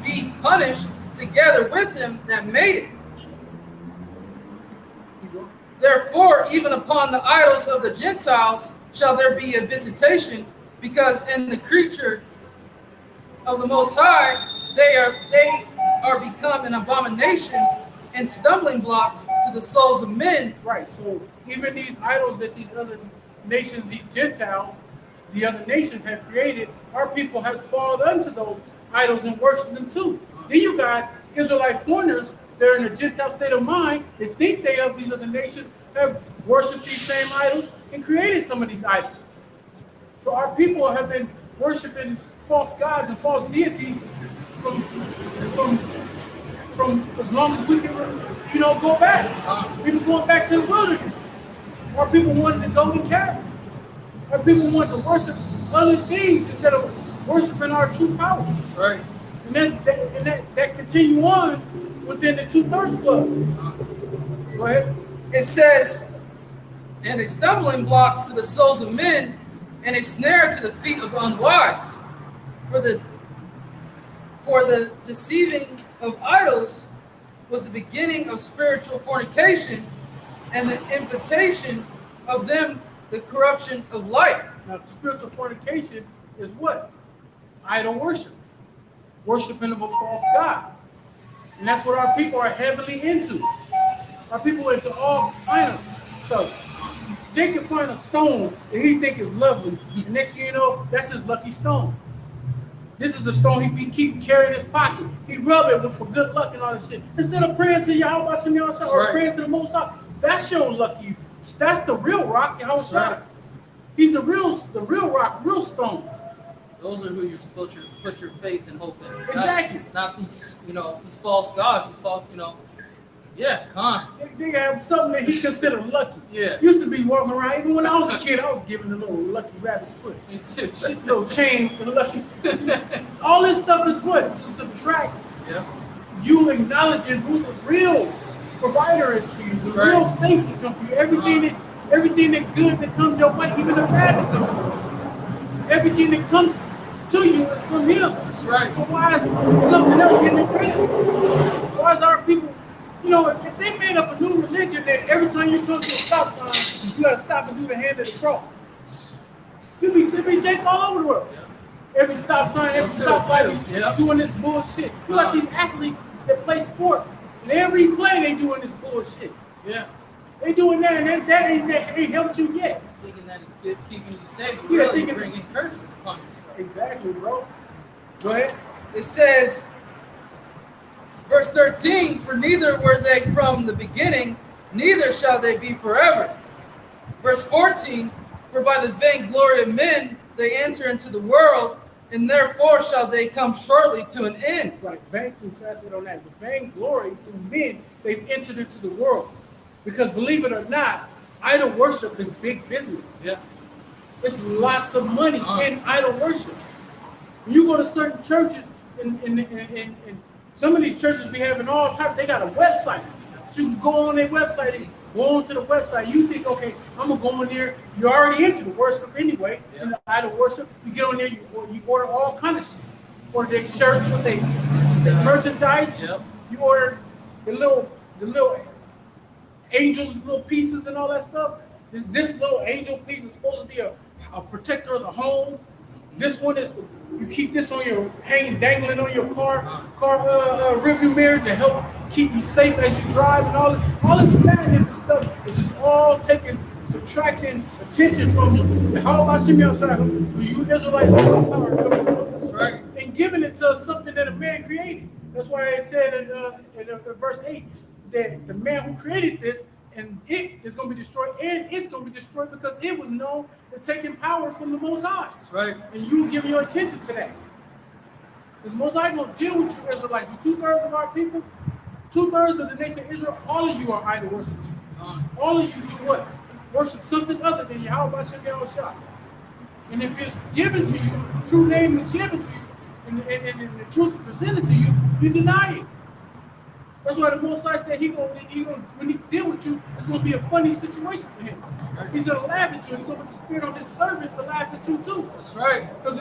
be punished together with him that made it. Therefore, even upon the idols of the Gentiles shall there be a visitation, because in the creature of the Most High they are become an abomination and stumbling blocks to the souls of men.
Right. So even these idols that these other nations, these Gentiles, the other nations have created, our people have fallen unto those idols and worship them too. Then you got Israelite foreigners, they're in a Gentile state of mind. They think they of these other nations have worshipped these same idols and created some of these idols. So our people have been worshiping false gods and false deities from as long as we can, go back. People going back to the wilderness. Our people wanted the golden calf. Our people wanted to worship other things instead of worshiping our true power.
That's right.
And that continue on within the 2/3 club. Go ahead.
It says, and a stumbling blocks to the souls of men, and a snare to the feet of the unwise. For the deceiving of idols was the beginning of spiritual fornication, and the invitation of them the corruption of life.
Now, spiritual fornication is what? Idol worship. Worshiping of a false god. And that's what our people are heavily into. Our people are into all kinds of stuff. They can find a stone that he think is lovely, and next thing you know, that's his lucky stone. This is the stone he keep carrying in his pocket. He rub it for good luck and all this shit. Instead of praying to Yahweh or praying to the Most High, that's your lucky. That's the real rock, Yahweh. Right. He's the real rock, real stone.
Those are who you're supposed to put your faith and hope in.
Exactly.
Not these, these false gods, these false, Yeah, con.
They have something that he considered lucky.
Yeah.
Used to be walking around. Even when I was a kid, I was giving a little lucky rabbit's foot.
Me too.
Little chain with a lucky. All this stuff is what? To subtract.
Yeah.
You acknowledging who the real provider is for you. The real safety comes for you. Everything that good that comes your way, even the bad that comes your way. Everything that comes to you is from him.
That's right.
So why is something else getting credit? Why is our people? If they made up a new religion that every time you come to a stop sign, you gotta stop and do the hand of the cross. There'd be Jake all over the world. Yeah. Every stop sign, every stop light, doing this bullshit. You got these athletes that play sports, and every play they doing this bullshit.
Yeah.
They doing that, and that ain't helped you yet.
Thinking that it's good keeping you safe, but really bringing curses upon yourself.
Exactly, bro. Go ahead.
It says, verse 13, for neither were they from the beginning, neither shall they be forever. Verse 14, for by the vainglory of men they enter into the world, and therefore shall they come shortly to an end.
Right, interested on that. The vainglory through men, they've entered into the world. Because believe it or not, idol worship is big business.
Yeah.
It's lots of money in idol worship. When you go to certain churches, and some of these churches be having all types, they got a website. But you can go on their website and go onto the website. You think, okay, I'm gonna go in there. You're already into the worship anyway.
Yeah.
In the idol worship, you get on there, you order all kind of shit. Order their shirts with their merchandise.
Yep.
You order the little angels, little pieces and all that stuff. This little angel piece is supposed to be a protector of the home. This one is, you keep this on your, hanging, dangling on your car rearview mirror to help keep you safe as you drive and all this madness and stuff. It's just all subtracting attention from the how about you outside who you Israelites have power coming from.
That's right.
And giving it to something that a man created. That's why it said in verse 8 that the man who created this, and it is going to be destroyed, and it's going to be destroyed because it was known to taking power from the Most High.
That's right.
And you give your attention to that. Because Most High going to deal with you Israelites. With 2/3 of our people, 2/3 of the nation of Israel, all of you are idol worshippers. All of you do what? Worship something other than Yahweh Shem Yahushua. And if it's given to you, the true name is given to you, and the truth is presented to you, you deny it. That's why the Most High said he gonna when he deal with you, it's gonna be a funny situation for him. He's gonna laugh at you. He's gonna put the spirit on his servants to laugh at you too.
That's right.
Because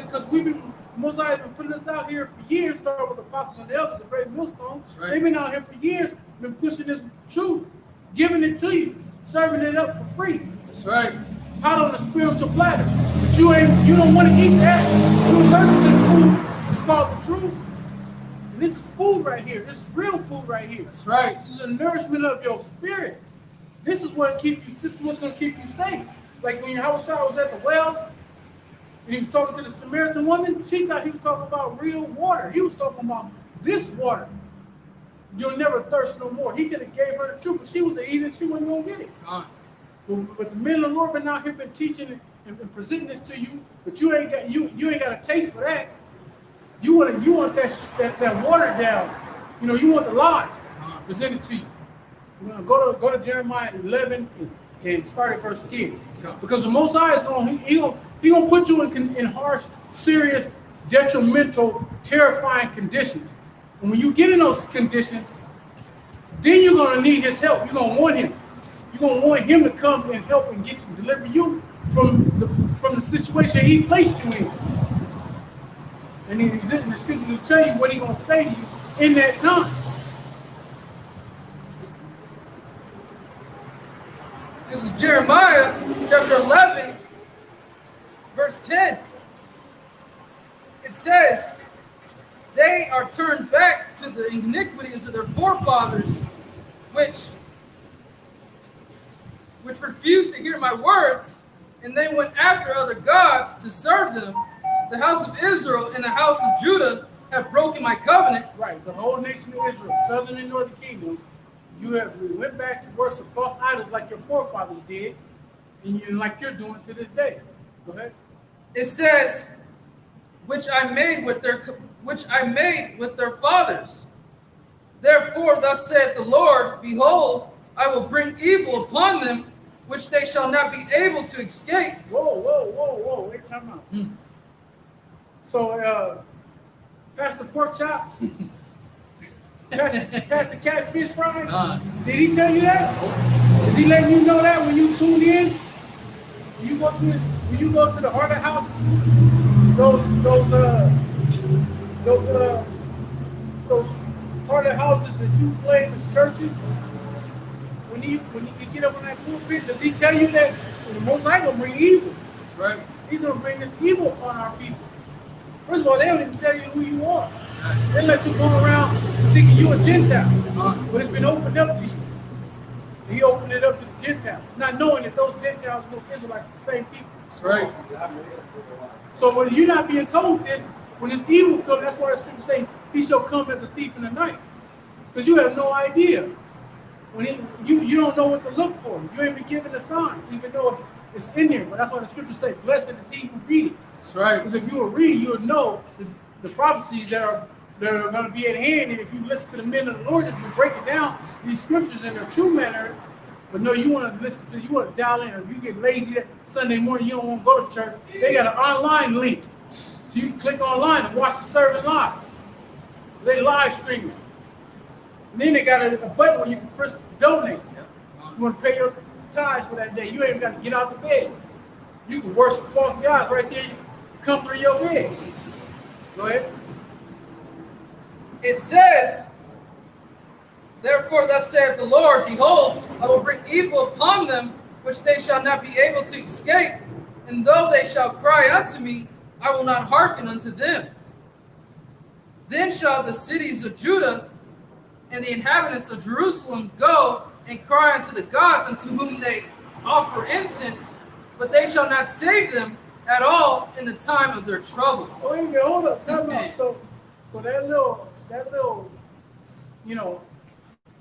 Most High has been putting us out here for years, starting with the apostles and the elders, the great millstone.
Right.
They've been out here for years, been pushing this truth, giving it to you, serving it up for free.
That's right.
Hot on a spiritual platter. But you don't want to eat that. You're allergic to the food. It's called the truth. And this is food right here. This is real food right here.
That's right.
This is the nourishment of your spirit. This is what this is what's gonna keep you safe. Like when Yahweh was at the well and he was talking to the Samaritan woman, she thought he was talking about real water. He was talking about this water. You'll never thirst no more. He could have gave her the truth, but she was the eater, she wasn't gonna get it. But the men of the Lord been out here been teaching and presenting this to you, but you ain't got a taste for that. You want that watered down. You know, you want the lies presented to you. You're gonna go to Jeremiah 11 and start at verse 10. Because the Most High is gonna put you in harsh, serious, detrimental, terrifying conditions. And when you get in those conditions, then you're gonna need his help. You're gonna want him. You're gonna want him to come and help and deliver you from the situation he placed you in. And the scriptures will tell you what he's gonna say to you in that time.
This is Jeremiah chapter 11, verse 10. It says, they are turned back to the iniquities of their forefathers, which refused to hear my words, and they went after other gods to serve them. The house of Israel and the house of Judah have broken my covenant.
Right, the whole nation of Israel, southern and northern kingdom, we went back to worship false idols like your forefathers did, and like you're doing to this day. Go ahead.
It says, which I made with their fathers. Therefore, thus saith the Lord, behold, I will bring evil upon them, which they shall not be able to escape.
Whoa. Wait, time out. So, Pastor Pork Chop, Pastor Catfish Fry, did he tell you that? Is he letting you know that when you tune in? When you go to the Heart of House, those Heart of Houses that you play in the churches, when you get up on that pulpit, does he tell you that the Most High gonna bring evil?
That's right.
He's gonna bring this evil upon our people. First of all, they don't even tell you who you are. They let you go around thinking you a Gentile, but it's been opened up to you. And he opened it up to the Gentiles, not knowing that those Gentiles and those Israelites are the same people.
That's right.
So when you're not being told this, when this evil comes, that's why the scripture say he shall come as a thief in the night. Because you have no idea. You don't know what to look for. You ain't been given a sign, even though it's in there. But that's why the scriptures say, blessed is he who read it.
That's right.
Because if you will read, you will know the prophecies that are going to be at hand. And if you listen to the men of the Lord that's been breaking down these scriptures in their true manner, but no, you want to dial in. If you get lazy that Sunday morning, you don't want to go to church, they got an online link. So you can click online and watch the service live. They live streaming. And then they got a button where you can press donate.
Yep.
You want to pay your tithes for that day. You ain't got to get out of bed. You can worship false gods right there in the comfort of your bed. Go ahead.
It says, therefore, thus saith the Lord, behold, I will bring evil upon them, which they shall not be able to escape. And though they shall cry unto me, I will not hearken unto them. Then shall the cities of Judah and the inhabitants of Jerusalem go and cry unto the gods unto whom they offer incense, but they shall not save them at all in the time of their trouble.
Oh, wait a minute, hold up, time out. So that little,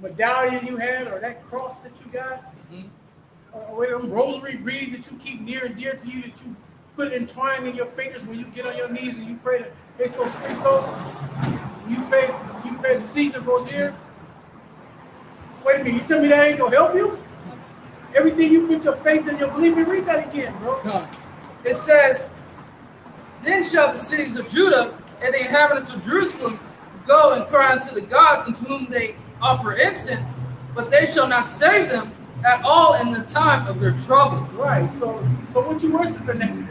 medallion you had, or that cross that you got, or them rosary beads that you keep near and dear to you, that you put entwined in your fingers when you get on your knees and you pray the Christos Christos, you pray the Caesar Rosier. Wait a minute, you tell me that ain't gonna help you? Everything you put your faith in, your belief in, read that again, bro.
It says, then shall the cities of Judah and the inhabitants of Jerusalem go and cry unto the gods unto whom they offer incense, but they shall not save them at all in the time of their trouble.
Right, so what you worshiping then?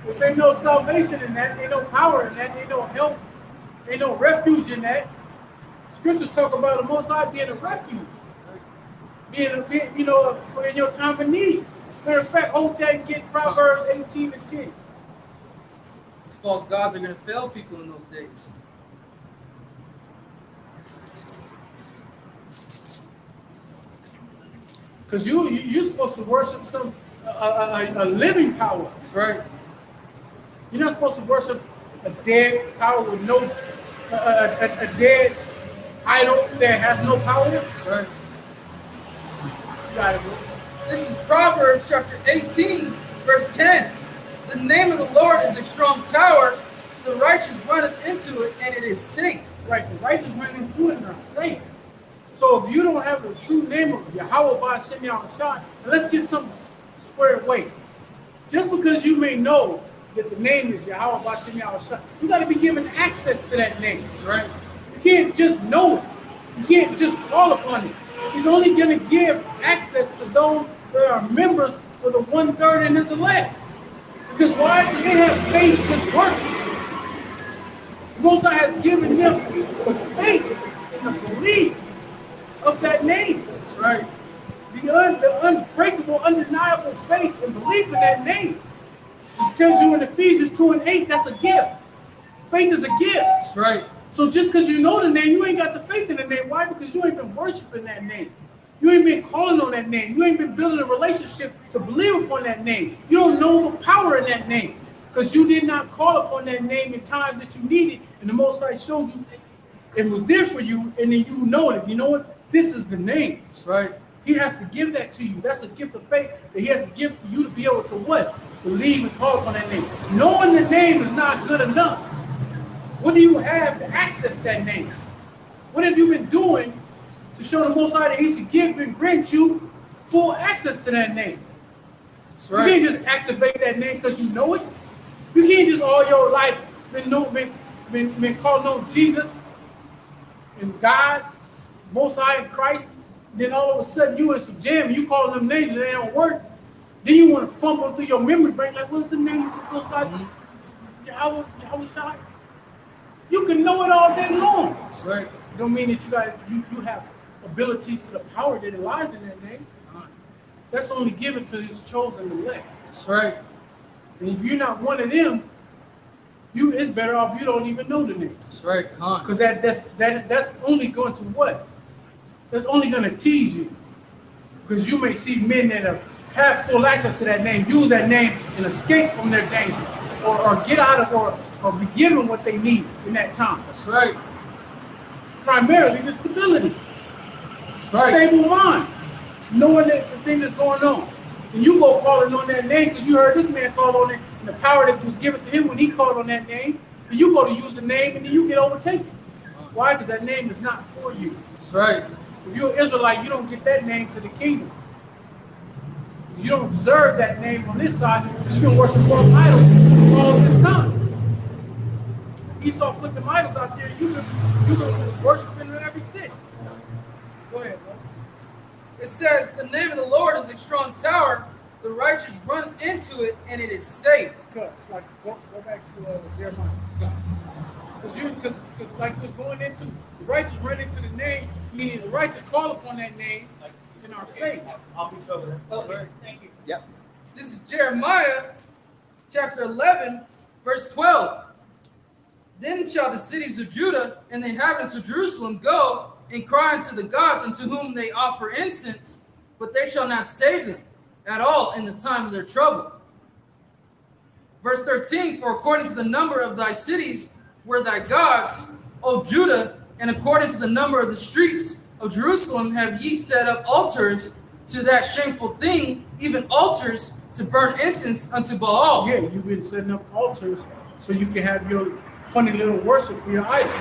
If ain't no salvation in that, ain't no power in that, ain't no help, ain't no refuge in that. Scriptures talk about the Most High being a refuge, for in your time of need. Matter of fact, hold that and get Proverbs 18 and 10.
These false gods are going to fail people in those days.
Because you're supposed to worship a living power.
That's right.
You're not supposed to worship a dead power with no a dead idol that has no power.
That's right.
You got it, bro.
This is Proverbs chapter 18, verse 10. The name of the Lord is a strong tower. The righteous runneth into it, and it is safe.
Right, the righteous run into it and are safe. So if you don't have the true name of Yahweh Ba'Shem Yahushua, and let's get something squared away. Just because you may know that the name is Yahweh Ba'Shem Yahushua, you got to be given access to that name.
That's right.
You can't just know it. You can't just call upon it. He's only going to give access to those that are members of the 1/3 in his elect. Because why? They have faith with works. Most High has given them the faith and the belief of that name.
That's right.
The unbreakable, undeniable faith and belief in that name. It tells you in Ephesians 2 and 8, that's a gift. Faith is a gift.
That's right.
So just because you know the name, you ain't got the faith in the name. Why? Because you ain't been worshiping that name. You ain't been calling on that name. You ain't been building a relationship to believe upon that name. You don't know the power in that name because you did not call upon that name in times that you needed, and the Most High showed you it was there for you, and then you know it. You know what? This is the name.
That's right.
He has to give that to you. That's a gift of faith that he has to give for you to be able to what? Believe and call upon that name. Knowing the name is not good enough. What do you have to access that name? What have you been doing to show the Most High that he should give and grant you full access to that name?
That's right.
You can't just activate that name because you know it. You can't just all your life been calling on Jesus and God, Most High and Christ. Then all of a sudden you in some jam and you calling them names and they don't work. Then you want to fumble through your memory bank like, what's the name of those guys? Yahweh. You can know it all day long.
That's right.
Don't mean that you have abilities to the power that lies in that name. That's only given to his chosen elect.
That's right.
And if you're not one of them, it's better off you don't even know the name.
That's right.
Because that's only going to what? That's only going to tease you. Because you may see men that have full access to that name, use that name and escape from their danger, or get out of or be given what they need in that time.
That's right.
Primarily the stability.
That's right.
Stable mind. Knowing that the thing that's going on. And you go calling on that name because you heard this man call on it and the power that was given to him when he called on that name. And you go to use the name and then you get overtaken. Why? Because that name is not for you.
That's right.
If you're an Israelite, you don't get that name to the kingdom. You don't deserve that name on this side because you've been worshiping false idols all this time. Esau put them idols out there, you can worship in every city. Go ahead, bro.
It says, the name of the Lord is a strong tower. The righteous run into it, and it is safe.
Because, like, go back to Jeremiah. Because like he was going into, the righteous run into the name, meaning the righteous call upon that name and are saved.
I'll be over.
Okay.
Thank you.
Yep.
This is Jeremiah chapter 11, verse 12. Then shall the cities of Judah and the inhabitants of Jerusalem go and cry unto the gods unto whom they offer incense, but they shall not save them at all in the time of their trouble. Verse 13, for according to the number of thy cities were thy gods, O Judah, and according to the number of the streets of Jerusalem have ye set up altars to that shameful thing, even altars to burn incense unto Baal.
Yeah, you've been setting up altars so you can have your funny little worship for your idol.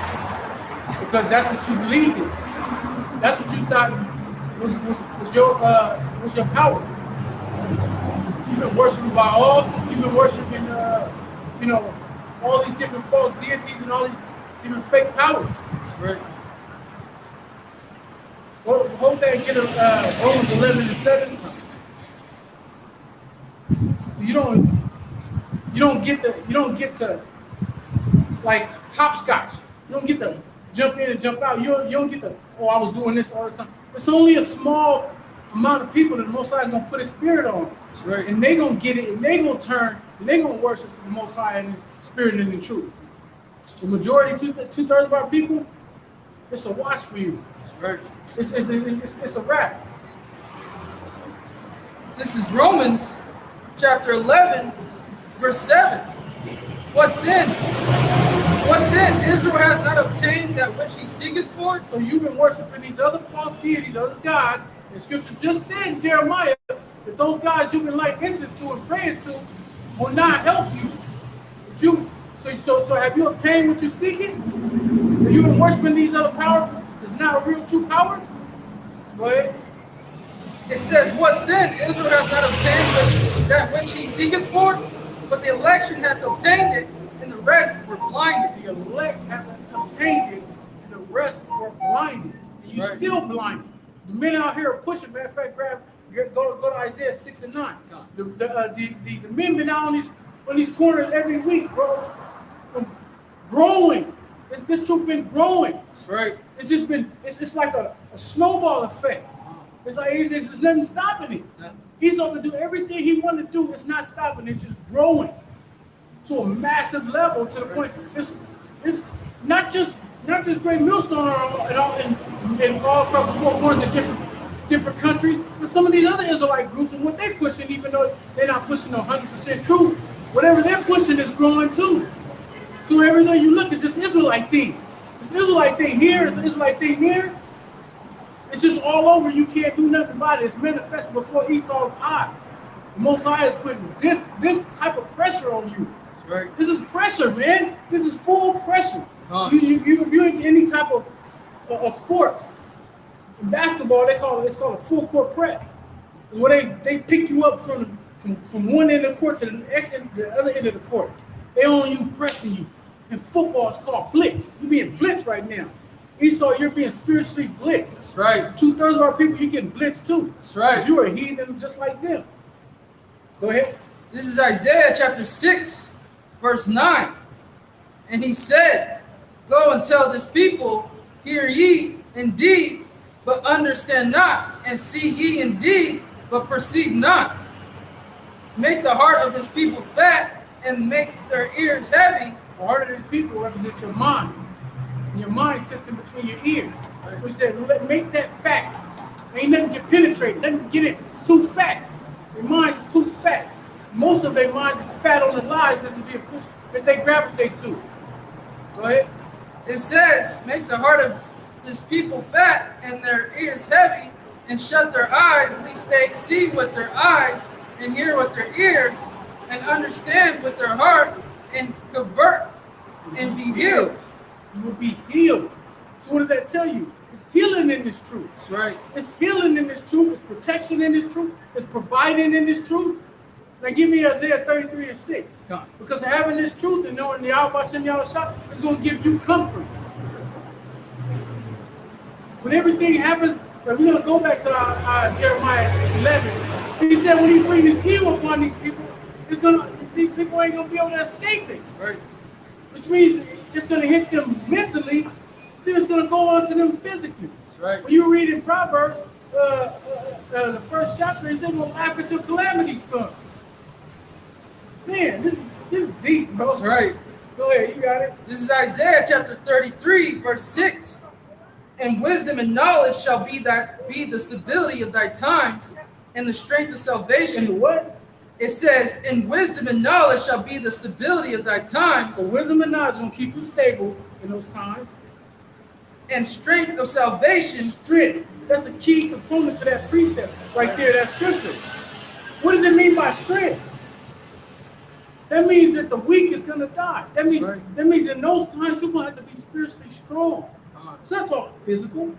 Because that's what you believed in. That's what you thought was your power. You've been worshiping Baal. You've been worshiping, all these different false deities and all these different fake powers.
That's right.
Well, hold that and get Romans 11 and 7. So you don't get to like hopscotch. You don't get to jump in and jump out. You don't get to, I was doing this all the time. It's only a small amount of people that the Most High is gonna put His Spirit on.
That's right.
And they gonna get it, and they gonna turn, and they gonna worship the Most High in the Spirit and in the truth. The majority, two-thirds of our people, it's a wash for you.
That's right.
It's a wrap.
This is Romans chapter 11, verse 7. What then? Israel hath not obtained that which he seeketh for?
So you've been worshiping these other false deities, other gods. And Scripture just said in Jeremiah that those gods you've been lighting incense to and praying to will not help you. So have you obtained what you're seeking? Have you been worshiping these other powers? It's not a real true power? Go ahead.
It says, what then? Israel hath not obtained that which he seeketh for? But the election hath obtained it, and the rest were blinded.
The elect have obtained it, and the rest were blinded. You're
right.
still blinded. The men out here are pushing. Matter of fact, go to Isaiah 6 and 9. The men been out on these corners every week, bro. From growing. This truth been growing.
That's right.
It's just been, it's like a snowball effect. It's like there's nothing stopping it.
Yeah.
He's going to do everything he wanted to do. It's not stopping. It's just growing to a massive level, to the point. It's not just Great Millstone and all across the four corners of different countries, but some of these other Israelite groups and what they're pushing, even though they're not pushing 100% truth, whatever they're pushing is growing too. So everywhere you look, it's just Israelite thing. It's Israelite thing here, it's Israelite thing here. It's just all over. You can't do nothing about it. It's manifested before Esau's eye. The Most High is putting this type of pressure on you.
That's right.
This is pressure, man. This is full pressure.
Huh.
If you're into any type of sports, in basketball it's called a full court press. It's where they pick you up from one end of the court to the other end of the court. They own you, pressing you. In football, it's called blitz. You're being blitzed right now. Esau, you're being spiritually blitzed.
That's right.
2/3 of our people, you getting blitzed too.
That's right.
Because you're a heathen just like them. Go ahead.
This is Isaiah chapter 6, verse 9. And he said, go and tell this people, hear ye indeed, but understand not, and see ye indeed, but perceive not. Make the heart of this people fat, and make their ears heavy.
The heart of these people represents your mind. And your mind sits in between your ears. So he said, make that fat. Ain't nothing can penetrate. Nothing can get in. It's too fat. Their mind is too fat. Most of their minds is fat on the lies that they gravitate to. Go ahead.
It says, make the heart of this people fat, and their ears heavy, and shut their eyes, lest they see with their eyes, and hear with their ears, and understand with their heart, and convert, and be healed.
You will be healed. So what does that tell you? It's healing in this truth.
That's right.
It's healing in this truth. It's protection in this truth. It's providing in this truth. Now give me Isaiah 33:6.
Come.
Because having this truth and knowing the Yahweh Hashem Yahushua is going to give you comfort. When everything happens, we're going to go back to Jeremiah 11. He said when he brings this evil upon these people, these people ain't going to be able to escape it.
Right.
Which means it's going to hit them mentally, then it's going to go on to them physically.
That's right.
When you read in Proverbs, the first chapter, it says, "Will laugh until calamities come." Man, this is deep, bro.
That's right.
Go ahead, you got it.
This is Isaiah chapter 33, verse 6. And wisdom and knowledge shall be the stability of thy times and the strength of salvation.
And what?
It says, "In wisdom and knowledge shall be the stability of thy times."
So wisdom and knowledge is going to keep you stable in those times.
And strength of salvation.
Strength. That's a key component to that precept right there, that scripture. What does it mean by strength? That means that the weak is going to die. That means in those times you're going to have to be spiritually strong. It's not talking physical.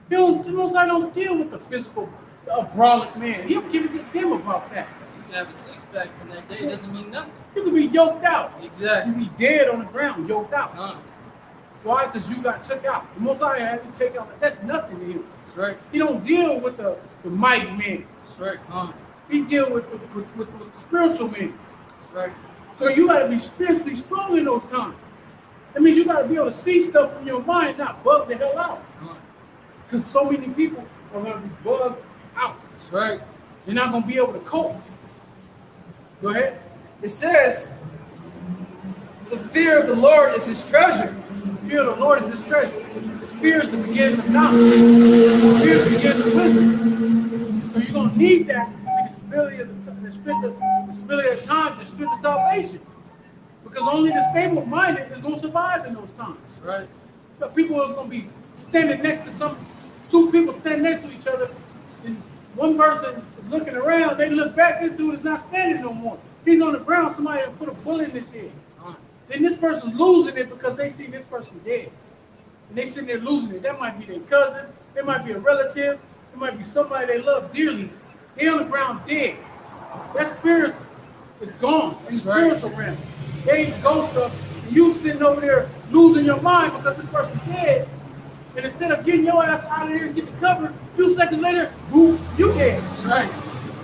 The Most High don't deal with the physical, brolic man. He don't give a damn about that.
You can have a six-pack from that day. It doesn't mean nothing.
You could be yoked out.
Exactly.
You be dead on the ground, yoked out. Why? Because you got took out. The Most High had to take out. That's nothing to him.
That's right.
He don't deal with the mighty man.
That's right.
He deal with the spiritual man.
That's right.
So you got to be spiritually strong in those times. That means you got to be able to see stuff from your mind, not bug the hell out. Because so many people are going to be bugged out.
That's right.
You're not going to be able to cope. Go ahead.
It says, "The fear of the Lord is his treasure."
The fear of the Lord is his treasure. The fear is the beginning of knowledge. The fear is the beginning of wisdom. So you're going to need that to be the stability of the strength of the stability of times, the strength of salvation. Because only the stable-minded is going to survive in those times.
Right.
But people is going to be standing next to two people standing next to each other, and one person is looking around, they look back, this dude is not standing no more. He's on the ground, somebody put a bullet in his head. Then this person losing it because they see this person dead. And they sitting there losing it. That might be their cousin, it might be a relative, it might be somebody they love dearly. They on the ground dead. That spirit is gone in the spiritual realm. They ain't ghost stuff. And you sitting over there losing your mind because this person's dead. And instead of getting your ass out of there and get the cover, a few seconds later, boom, you dead.
That's right.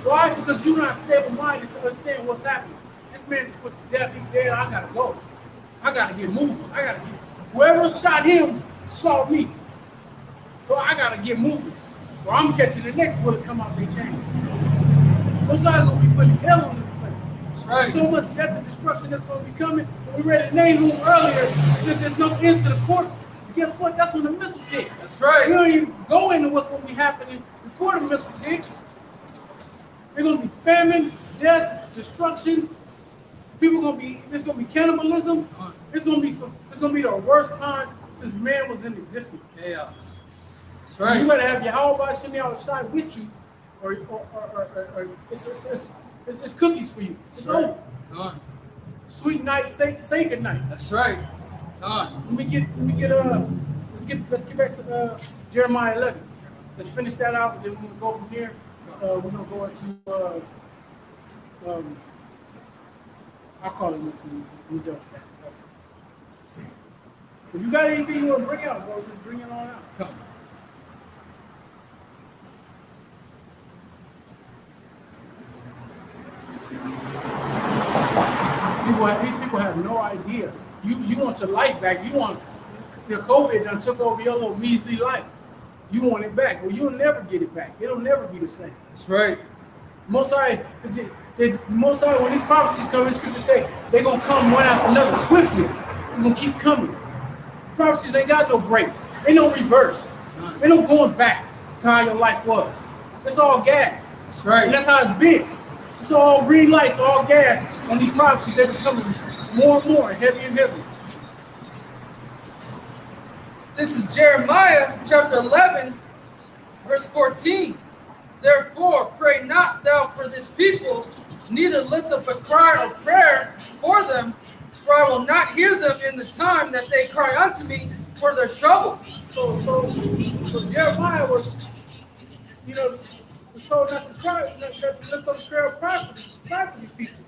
Why? Because you're not stable-minded to understand what's happening. This man just put to death, he's dead, I gotta go. I gotta get moving. Whoever shot him saw me. So I gotta get moving. Or I'm catching the next bullet come out their chain. Those guys gonna be putting hell on this place.
That's right.
There's so much death and destruction that's gonna be coming. We read the Nahum earlier, said there's no end to the courts. Guess what? That's when the missiles hit.
That's right.
We don't even go into what's gonna be happening before the missiles hit. There's gonna be famine, death, destruction. There's gonna be cannibalism. It's gonna be the worst time since man was in existence.
Chaos. That's right.
You gotta have Yahweh Hashem Yahushua with you, or it's cookies for you. It's over. Sweet night, say good night.
That's right.
Let's get back to Jeremiah 11. Let's finish that out, and then we're gonna go from there. We're gonna go into I'll call it next week. We're done with that. If you got anything you want to bring out, bro, just bring it on out.
Come.
These people have no idea. You want your life back. You want the COVID done took over your little measly life. You want it back. Well, you'll never get it back. It'll never be the same.
That's right.
Most High, when these prophecies come, the scriptures say they're gonna come one after another swiftly. They're gonna keep coming. Prophecies ain't got no breaks. Ain't no reverse. Ain't no going back to how your life was. It's all gas.
That's right.
And that's how it's been. It's all green lights, all gas. On these prophecies, they're becoming more and more, heavier and heavier.
This is Jeremiah chapter 11, verse 14. Therefore, pray not thou for this people, neither lift up a cry of prayer for them, for I will not hear them in the time that they cry unto me for their trouble.
So Jeremiah was, was told not to cry, not to lift up a prayer of cry for these people.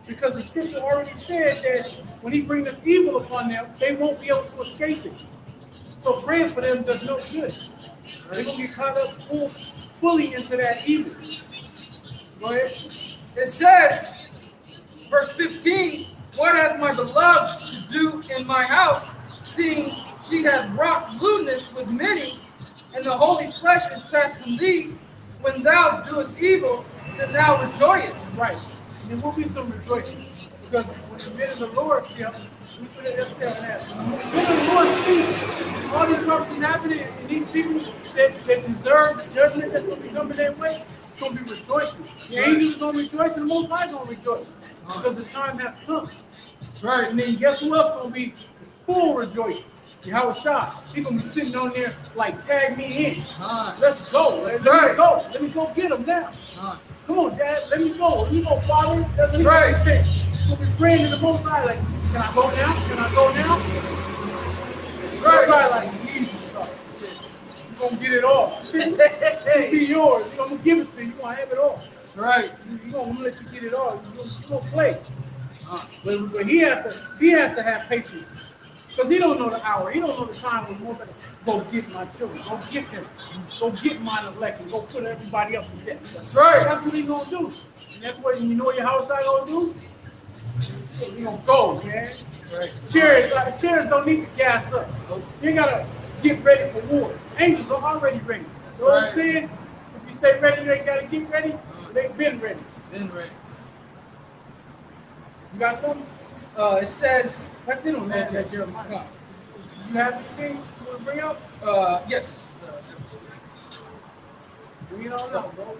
Because the scripture already said that when he brings this evil upon them, they won't be able to escape it. So praying for them does no good. They're going to be caught up fully into that evil. Go ahead.
It says, verse 15, what hath my beloved to do in my house, seeing she hath wrought lewdness with many, and the holy flesh is passed from thee? When thou doest evil, then thou rejoicest.
Right. And there will be some rejoicing. Because when the men of the Lord see us, we put it let's stay on that. When the Lord sees all these prophecies happening and these people that deserve the judgment that's going to be coming their way, it's going to be rejoicing. The angels are going to rejoice and the Most High is going to rejoice. Because the time has come.
That's right.
And then guess who else going to be full rejoicing? Yahweh Shah. He's going to be sitting on there like, tag me in. Let's go. Let me go. Let me go get him now. Come on, Dad. Let me go. Let me go, Father. That's
right.
He's going to be praying to the Most High like, can I go now? Can I go now?
That's
Right.
right.
Like, Jesus, you're going to get it all. It'll be yours. I'm going to give it to you. You're going to have it all.
That's right.
You're going to let you get it all. You're going to play. But he has to have patience. Because he don't know the hour. He don't know the time when more than go get my children. Go get them. Go get mine elect and go put everybody else to death.
That's right.
That's what he's going to do. And that's what you know what your house I going to do? He's going to go, man.
Right.
Chariots don't need to gas up. You got to get ready for war. Angels are already ready. You know what I'm saying? If you stay ready, they got to get ready. They've been ready.
Been ready.
You got something?
It says,
That's it on that Jeremiah. You have anything you want to bring up?
yes.
Bring it on up, bro.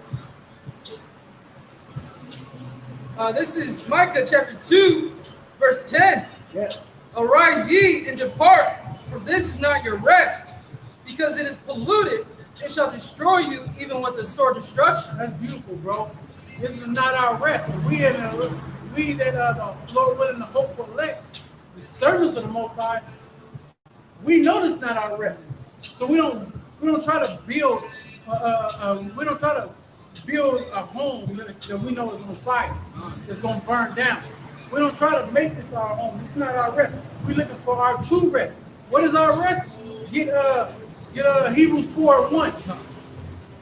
This is Micah chapter 2, verse 10.
Yes.
Arise ye and depart, for this is not your rest, because it is polluted. It shall destroy you, even with the sword destruction.
That's beautiful, bro. This is not our rest. We that the Lord willing to hope for elect, the servants of the Most High, we know this is not our rest. So we don't try to build a home that we know is on fire, that's going to burn down. We don't try to make this our home. This is not our rest. We're looking for our true rest. What is our rest? Get Hebrews 4:1.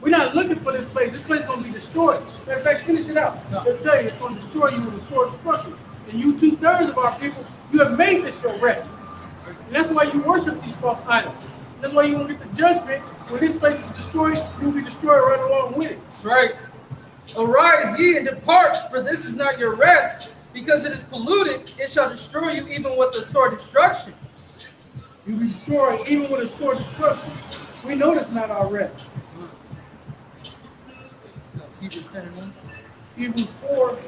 We're not looking for this place. This place is going to be destroyed. Matter of fact, finish it out. They'll tell you it's going to destroy you with a sword of destruction. And you 2/3 of our people, you have made this your rest. And that's why you worship these false idols. That's why you won't get the judgment. When this place is destroyed, you'll be destroyed right along with it.
That's right. Arise ye and depart, for this is not your rest, because it is polluted. It shall destroy you, even with the sword destruction.
You'll be destroyed even with a sword destruction. We know that's not our rest.
That's Hebrews 10 and 1.
Hebrews 4,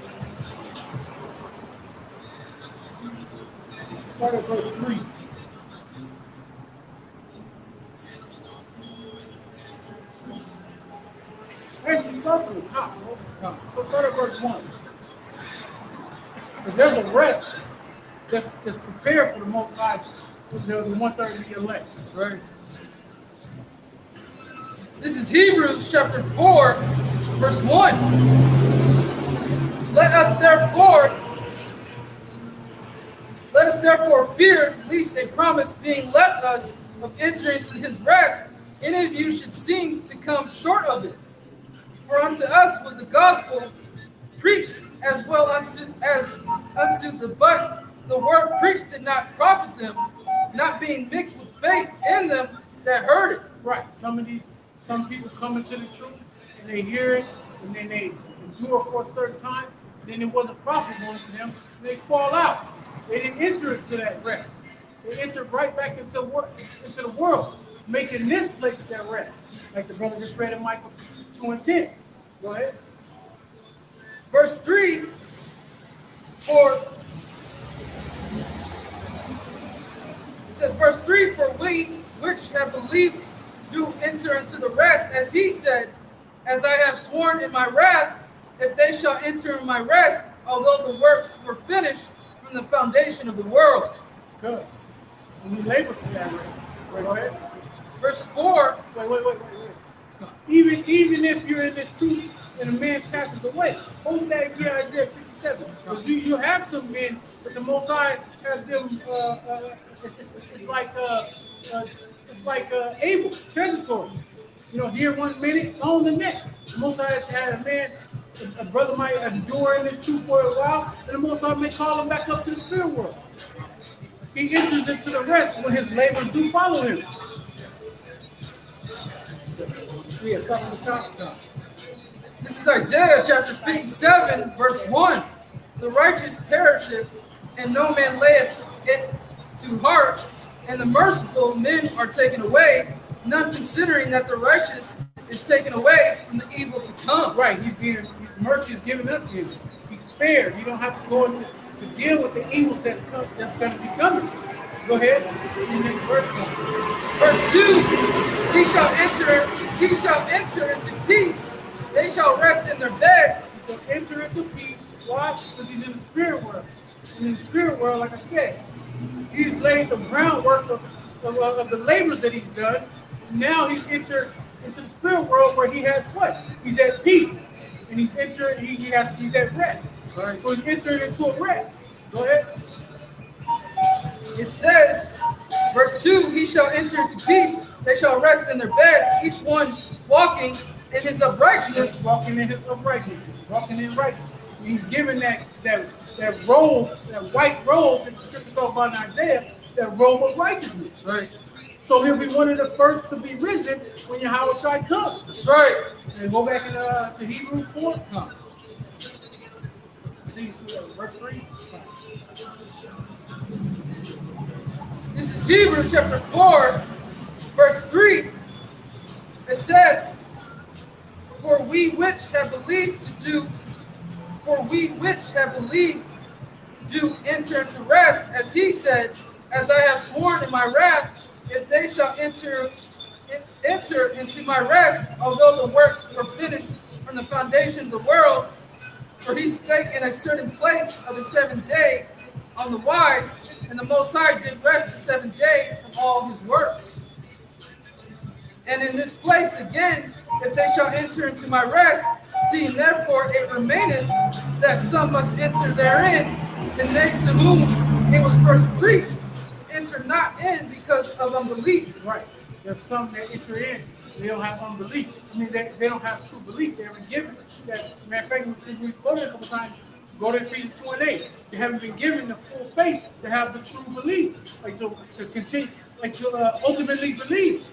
start at verse 3. Actually, start from the top. Bro. So start at verse 1. Because there's a rest that's prepared for the Most High, for the 1/3 of the elect.
That's right. This is Hebrews chapter 4, verse 1. Let us therefore fear, lest a promise being left us of entering into his rest, any of you should seem to come short of it. For unto us was the gospel preached as well as unto the but the word preached did not profit them, not being mixed with faith in them that heard it.
Right. Some people come into the truth and they hear it and then they endure for a certain time. Then it wasn't profitable to them. And they fall out. They didn't enter into that rest. They entered right back into the world, making this place their rest. Like the brother just read in Micah 2 and 10. Go ahead.
Verse 3, verse 3, for we which have believed do enter into the rest, as he said, as I have sworn in my wrath, if they shall enter in my rest, although the works were finished from the foundation of the world.
Good. And we labor for that rest. Wait, go ahead.
Verse 4,
Wait. Even if you're in this truth and a man passes away, hold that again, Isaiah 57. Because you have some men, but the Most High has them. It's like Abel, transitory. Here 1 minute, on the next. The Most High had a man, a brother might endure in this truth for a while, and the Most High may call him back up to the spirit world. He enters into the rest when his labors do follow him. Yeah, start from the top.
This is Isaiah chapter 57, verse 1. The righteous perisheth, and no man layeth it to heart, and the merciful men are taken away, none considering that the righteous is taken away from the evil to come.
Right, mercy is given unto him. He's spared. You don't have to go into to deal with the evils that's going to be coming. Go ahead.
Verse 2, he shall enter into peace. They shall rest in their beds.
He shall enter into peace. Why? Because he's in the spirit world. And in the spirit world, like I said, he's laid the groundwork of the labors that he's done. Now he's entered into the spirit world where he has what? He's at peace. And he's at rest. Right. So he's entered into a rest. Go ahead.
It says, verse 2, he shall enter into peace. They shall rest in their beds, each one walking in his uprightness.
Walking in his uprightness. Walking in righteousness. He's given that robe, that white robe that the scripture talks about in Isaiah, that robe of righteousness.
Right.
So he'll be one of the first to be risen when Yahushua comes.
That's right.
And go back to Hebrews 4. Verse 3.
This is Hebrews chapter 4, verse 3. It says, For we which have believed do enter into rest, as he said, as I have sworn in my wrath, if they shall enter into my rest, although the works were finished from the foundation of the world. For he spake in a certain place of the seventh day on the wise, and the Most High did rest the seventh day from all his works. And in this place again, if they shall enter into my rest, seeing therefore it remaineth that some must enter therein, and they to whom it was first preached enter not in because of unbelief.
Right. There's some that enter in, they don't have unbelief. I mean, they don't have true belief. They haven't given that. Matter of fact, since we quoted a couple times, go to Ephesians 2:8. They haven't been given the full faith to have the true belief, like to continue, like to ultimately believe.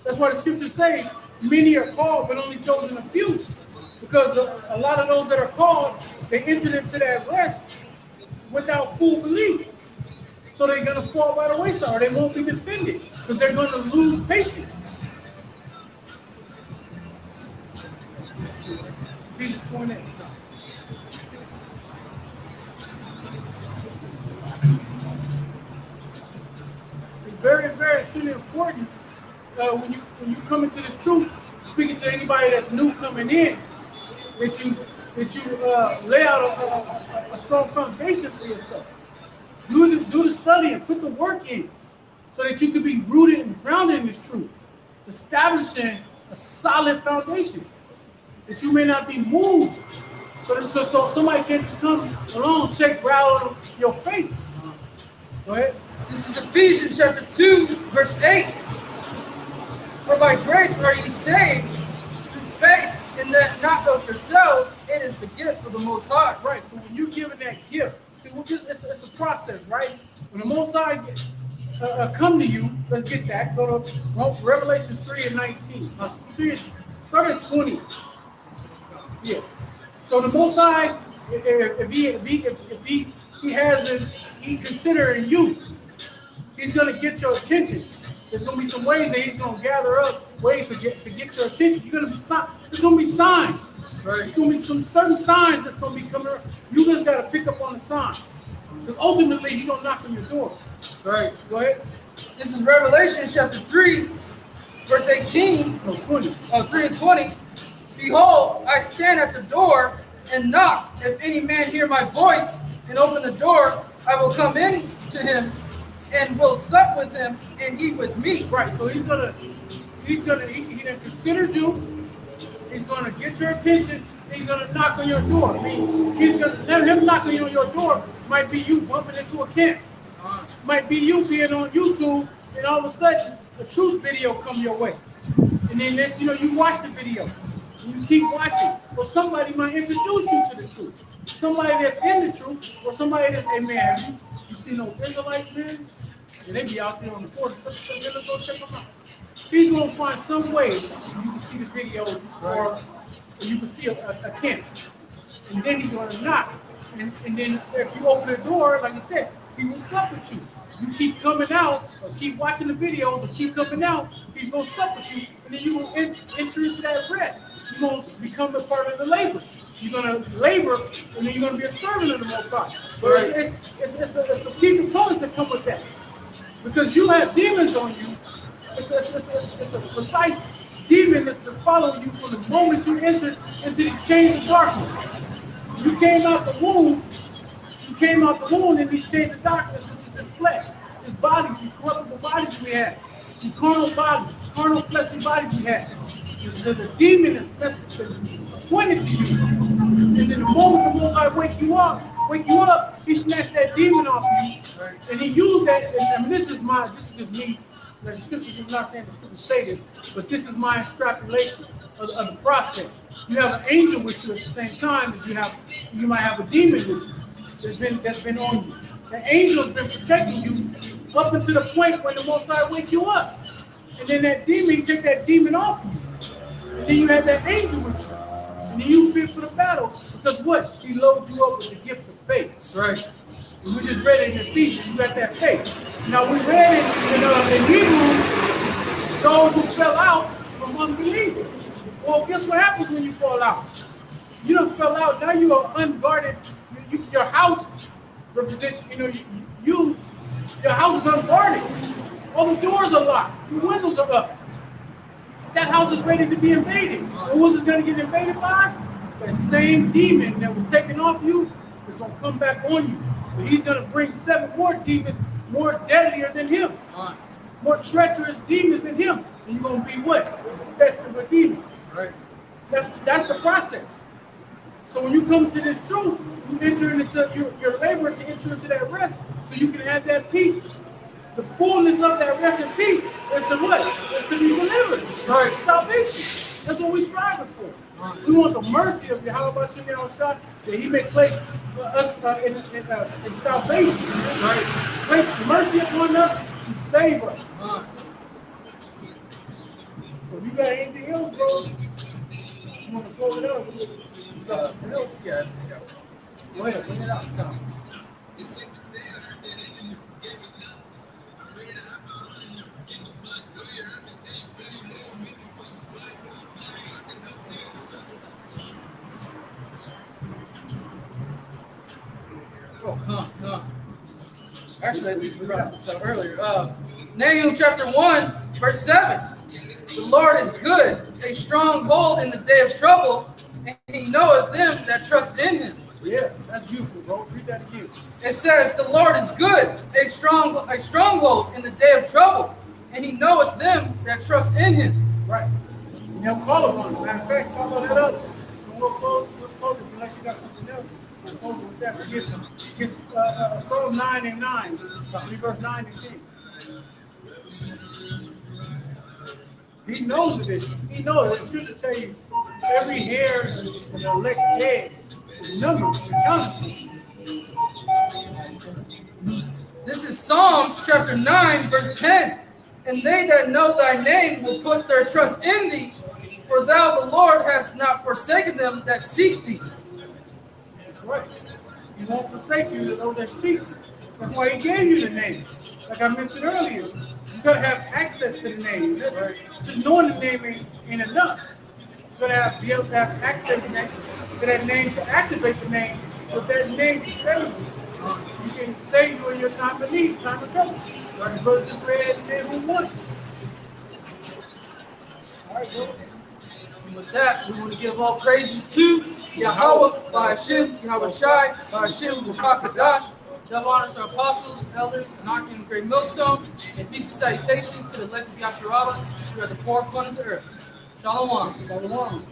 That's why the scriptures say, many are called, but only chosen a few. Because a lot of those that are called, they entered into that rest without full belief. So they're going to fall by the wayside, or they won't be defended, because they're going to lose patience. Ephesians 2:8. It's very, very extremely important when you come into this truth, speaking to anybody that's new coming in, that you lay out a strong foundation for yourself. Do the study and put the work in so that you can be rooted and grounded in this truth, establishing a solid foundation that you may not be moved. So somebody can come along, shake, rattle your faith. Go ahead.
This is Ephesians chapter 2, verse 8. For by grace are ye saved through faith, and that not of yourselves, it is the gift of the Most High.
Right, so when you're given that gift, see, it's a process, right? When the Most High come to you, let's get that. Go to Revelations 3:19. Start at 20. Yeah. So the Most High, if he has he considering you, he's gonna get your attention. There's gonna be some ways that he's gonna gather up ways to get your attention. There's gonna be signs. Right. There's gonna be some certain signs that's gonna be coming around. You just gotta pick up on the sign. Because ultimately he's gonna knock on your door.
Right.
Go ahead.
This is Revelation chapter 3, verse 18.
No, 20.
3 and 20. Behold, I stand at the door and knock. If any man hear my voice and open the door, I will come in to him and will sup with him and he with me.
Right. So he's gonna He done considered you. He's gonna get your attention. He's gonna knock on your door. I mean, he's gonna let him knocking on your door. Might be you bumping into a camp. Might be you being on YouTube, and all of a sudden a truth video come your way. And then next, you watch the video. And you keep watching. Or somebody might introduce you to the truth. Somebody that's in the truth, or somebody that's, hey man, you see no Israelites, man? And they be out there on the border. Let's go check them out. He's gonna find some way you can see the video, or you can see a camp. And then he's gonna knock. And then if you open the door, like I said, he will sup with you. You keep coming out, or keep watching the videos, or keep coming out, he's gonna sup with you, and then you will enter into that rest. You're gonna become a part of the labor. You're gonna labor, and then you're gonna be a servant of the Most High. So it's a key components that come with that. Because you have demons on you. It's a precise demon that's been following you from the moment you entered into the chains of darkness. You came out the womb in these chains of darkness, which is his flesh, his bodies, these corruptible bodies we have, these carnal bodies, carnal fleshly bodies we have. There's a demon that's appointed to you. And in the moment the Most High wake you up, he snatched that demon off you. And he used that, and this is just me. The scriptures, I'm not saying the scriptures say this, but this is my extrapolation of the process. You have an angel with you at the same time as you might have a demon with you that's been on you. The angel's been protecting you up until the point when the Most High wakes you up. And then that demon, he take that demon off you. And then you have that angel with you. And then you fit for the battle because what? He loads you up with the gift of faith.
That's right.
And we just read it in Ephesians, you got that faith. Now we read in Hebrews, those who fell out from unbelief. Well, guess what happens when you fall out? You don't fell out, now you are unguarded. Your house represents, your house is unguarded. All the doors are locked, the windows are up. That house is ready to be invaded. And who's going to get invaded by? That same demon that was taken off you is going to come back on you. So he's going to bring 7 more demons more deadlier than him. More treacherous demons than him. And you're going to be what? Infested with demons.
Right.
That's the process. So when you come to this truth, you enter into your labor to enter into that rest so you can have that peace. The fullness of that rest and peace is to what? Is to be delivered. Right. Salvation. That's what we're striving for. We want the mercy of Yahweh Shah that he may place us in salvation. Right. Place mercy upon us to save us. If you got anything else, bro, you want to close it up? You got something else?
Yes.
Go ahead, bring it out. Come.
Oh, come. Actually, we brought this up earlier. Nahum chapter 1, verse 7. The Lord is good, a stronghold in the day of trouble, and he knoweth them that trust in him.
Yeah, that's beautiful, bro. Read that again.
It says, the Lord is good, a stronghold in the day of trouble, and he knoweth them that trust in him.
Right. You know, call upon it. Matter of fact, follow that up. And we'll close it unless you got something else. We'll close with that. It's Psalm 9 and 9. Verse 9 and 10. He knows of it. He knows it. The scripture tell you every hair in the elect's head is numbered and counted.
This is Psalms chapter 9, verse 10. And they that know thy name will put their trust in thee, for thou, the Lord, hast not forsaken them that seek thee.
That's right. He won't forsake you to those that seek. That's why he gave you the name. Like I mentioned earlier, you gotta have access to the name. Just knowing the name ain't enough. You gotta be able to have access to that name to activate the name, but that name to save you. You can save you in your time of need, time of trouble. Like the verse is read in Nahum 1. All right, go.
And with that, we want to give all praises to Yahweh, by Hashem, Yahweh Shai, by Hashem, Ruach HaKodesh, Double honors to our apostles, elders, and Archangel Great Millstone, and peace and salutations to the elect of Yasharala throughout the four corners of earth. Shalom.
Shalom.